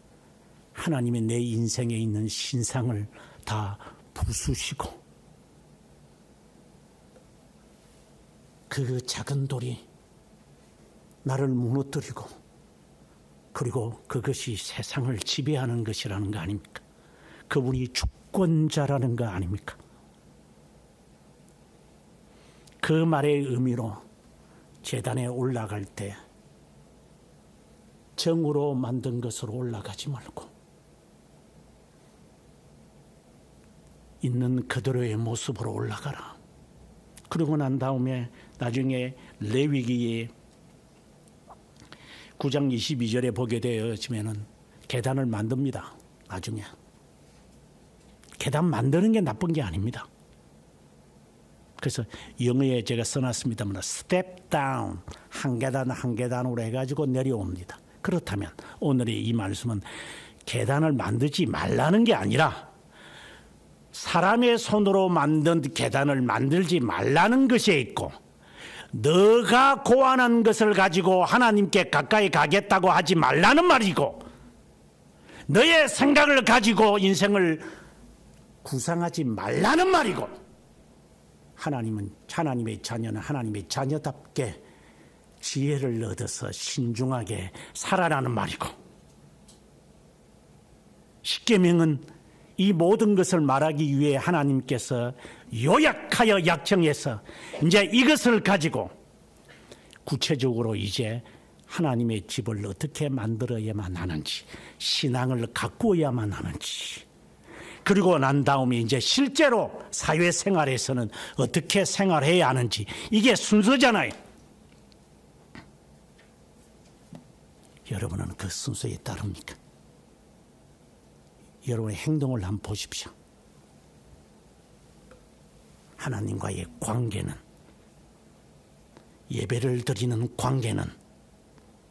하나님의 내 인생에 있는 신상을 다 부수시고 그 작은 돌이 나를 무너뜨리고 그리고 그것이 세상을 지배하는 것이라는 거 아닙니까? 그분이 주권자라는 거 아닙니까? 그 말의 의미로 제단에 올라갈 때 정으로 만든 것으로 올라가지 말고 있는 그대로의 모습으로 올라가라. 그러고 난 다음에 나중에 레위기 9장 22절에 보게 되어지면은 계단을 만듭니다. 나중에 계단 만드는 게 나쁜 게 아닙니다. 그래서 영어에 제가 써놨습니다만 스텝 다운, 한 계단 한 계단으로 해가지고 내려옵니다. 그렇다면 오늘의 이 말씀은 계단을 만들지 말라는 게 아니라 사람의 손으로 만든 계단을 만들지 말라는 것에 있고, 너가 고안한 것을 가지고 하나님께 가까이 가겠다고 하지 말라는 말이고, 너의 생각을 가지고 인생을 구상하지 말라는 말이고, 하나님의 자녀는 하나님의 자녀답게 지혜를 얻어서 신중하게 살아라는 말이고, 십계명은 이 모든 것을 말하기 위해 하나님께서 요약하여 약정해서 이제 이것을 가지고 구체적으로 이제 하나님의 집을 어떻게 만들어야만 하는지, 신앙을 가꾸어야만 하는지, 그리고 난 다음에 이제 실제로 사회생활에서는 어떻게 생활해야 하는지, 이게 순서잖아요. 여러분은 그 순서에 따릅니까? 여러분의 행동을 한번 보십시오. 하나님과의 관계는, 예배를 드리는 관계는,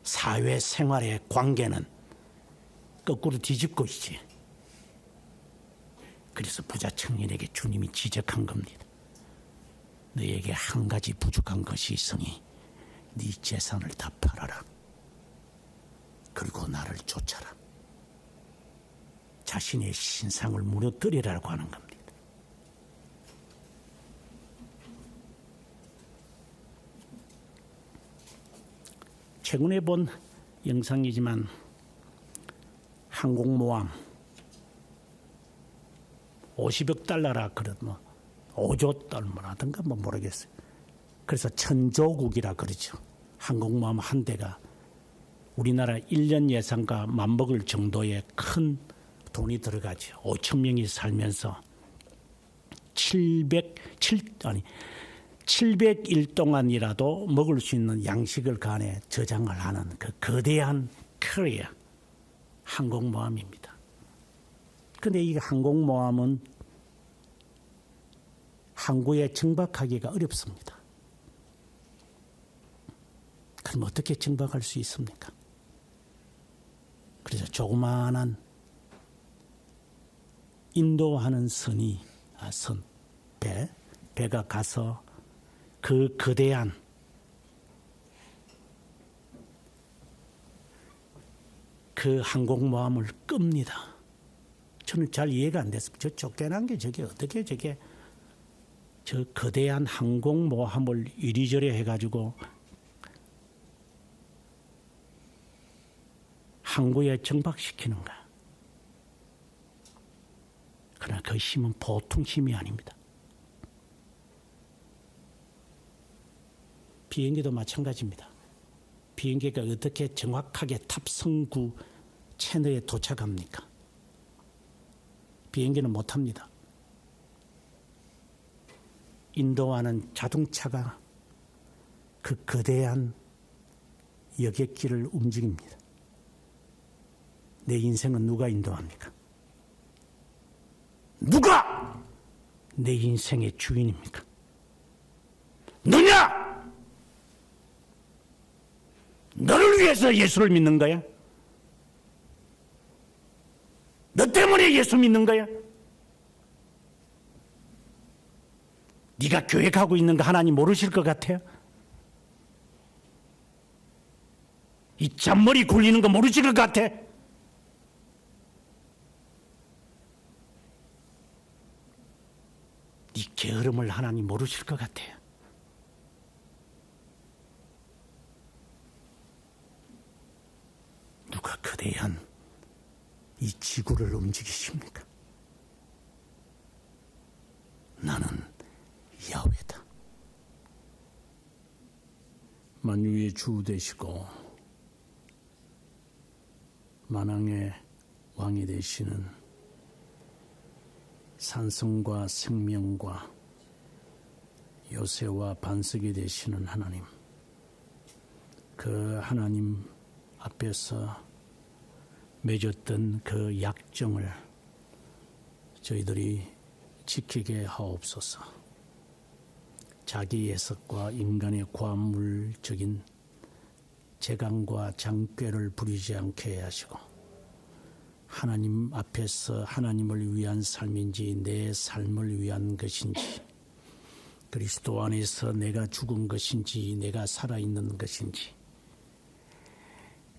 사회생활의 관계는 거꾸로 뒤집고 있지. 그래서 부자 청년에게 주님이 지적한 겁니다. 너에게 한 가지 부족한 것이 있으니 네 재산을 다 팔아라. 그리고 나를 쫓아라. 자신의 신상을 무너뜨리라고 하는 겁니다. 최근에 본 영상이지만 항공모함 50억 달러라 그런 5조 달러라든가 모르겠어요. 그래서 천조국이라 그러죠. 항공모함 한 대가 우리나라 1년 예산과 맞먹을 정도의 큰 돈이 들어가죠. 5천 명이 살면서 700일 동안이라도 먹을 수 있는 양식을 그 안에 저장을 하는 그 거대한 커리어 항공모함입니다. 그런데 이 항공모함은 항구에 정박하기가 어렵습니다. 그럼 어떻게 정박할 수 있습니까? 그래서 조그마한 인도하는 배가 가서 그 거대한 그 항공모함을 끕니다. 저는 잘 이해가 안 됐습니다. 저 쫓겨난 게 저게 어떻게 저 거대한 항공모함을 이리저리 해가지고 항구에 정박시키는가. 그러나 그 힘은 보통 힘이 아닙니다. 비행기도 마찬가지입니다. 비행기가 어떻게 정확하게 탑승구 채널에 도착합니까? 비행기는 못합니다. 인도하는 자동차가 그 거대한 여객기를 움직입니다. 내 인생은 누가 인도합니까? 누가 내 인생의 주인입니까? 너냐? 너를 위해서 예수를 믿는 거야? 너 때문에 예수 믿는 거야? 네가 교회 가고 있는 거 하나님 모르실 것 같아요? 이 잔머리 굴리는 거 모르실 것 같아? 네 게으름을 하나님 모르실 것 같아요. 누가 거대한 이 지구를 움직이십니까? 나는 야훼다. 만유의 주 되시고 만왕의 왕이 되시는 산성과 생명과 요새와 반석이 되시는 하나님, 그 하나님 앞에서 맺었던 그 약정을 저희들이 지키게 하옵소서. 자기 예석과 인간의 과물적인 재강과 장꾀를 부리지 않게 하시고, 하나님 앞에서 하나님을 위한 삶인지 내 삶을 위한 것인지, 그리스도 안에서 내가 죽은 것인지 내가 살아있는 것인지,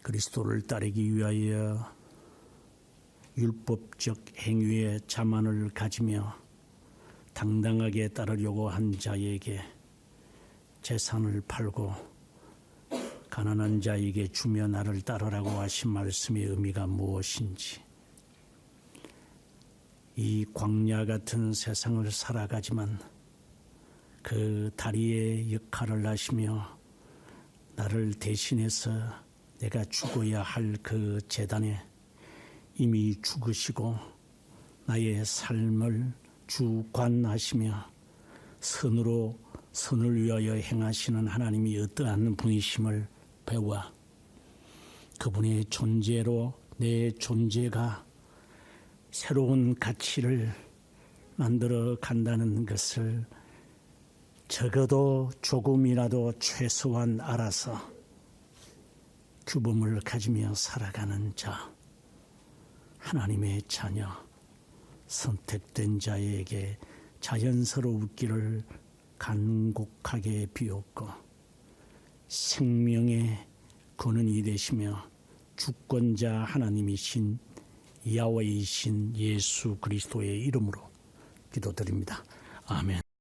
그리스도를 따르기 위하여 율법적 행위의 자만을 가지며 당당하게 따르려고 한 자에게 재산을 팔고 가난한 자에게 주며 나를 따르라고 하신 말씀의 의미가 무엇인지, 이 광야 같은 세상을 살아가지만 그 다리의 역할을 하시며 나를 대신해서 내가 죽어야 할 그 제단에 이미 죽으시고 나의 삶을 주관하시며 선으로 선을 위하여 행하시는 하나님이 어떠한 분이심을 배워 그분의 존재로 내 존재가 새로운 가치를 만들어 간다는 것을 적어도 조금이라도 최소한 알아서 규범을 가지며 살아가는 자, 하나님의 자녀, 선택된 자에게 자연스러웠기를 간곡하게 비웠고 생명의 근원이 되시며 주권자 하나님이신 야훼이신 예수 그리스도의 이름으로 기도드립니다. 아멘.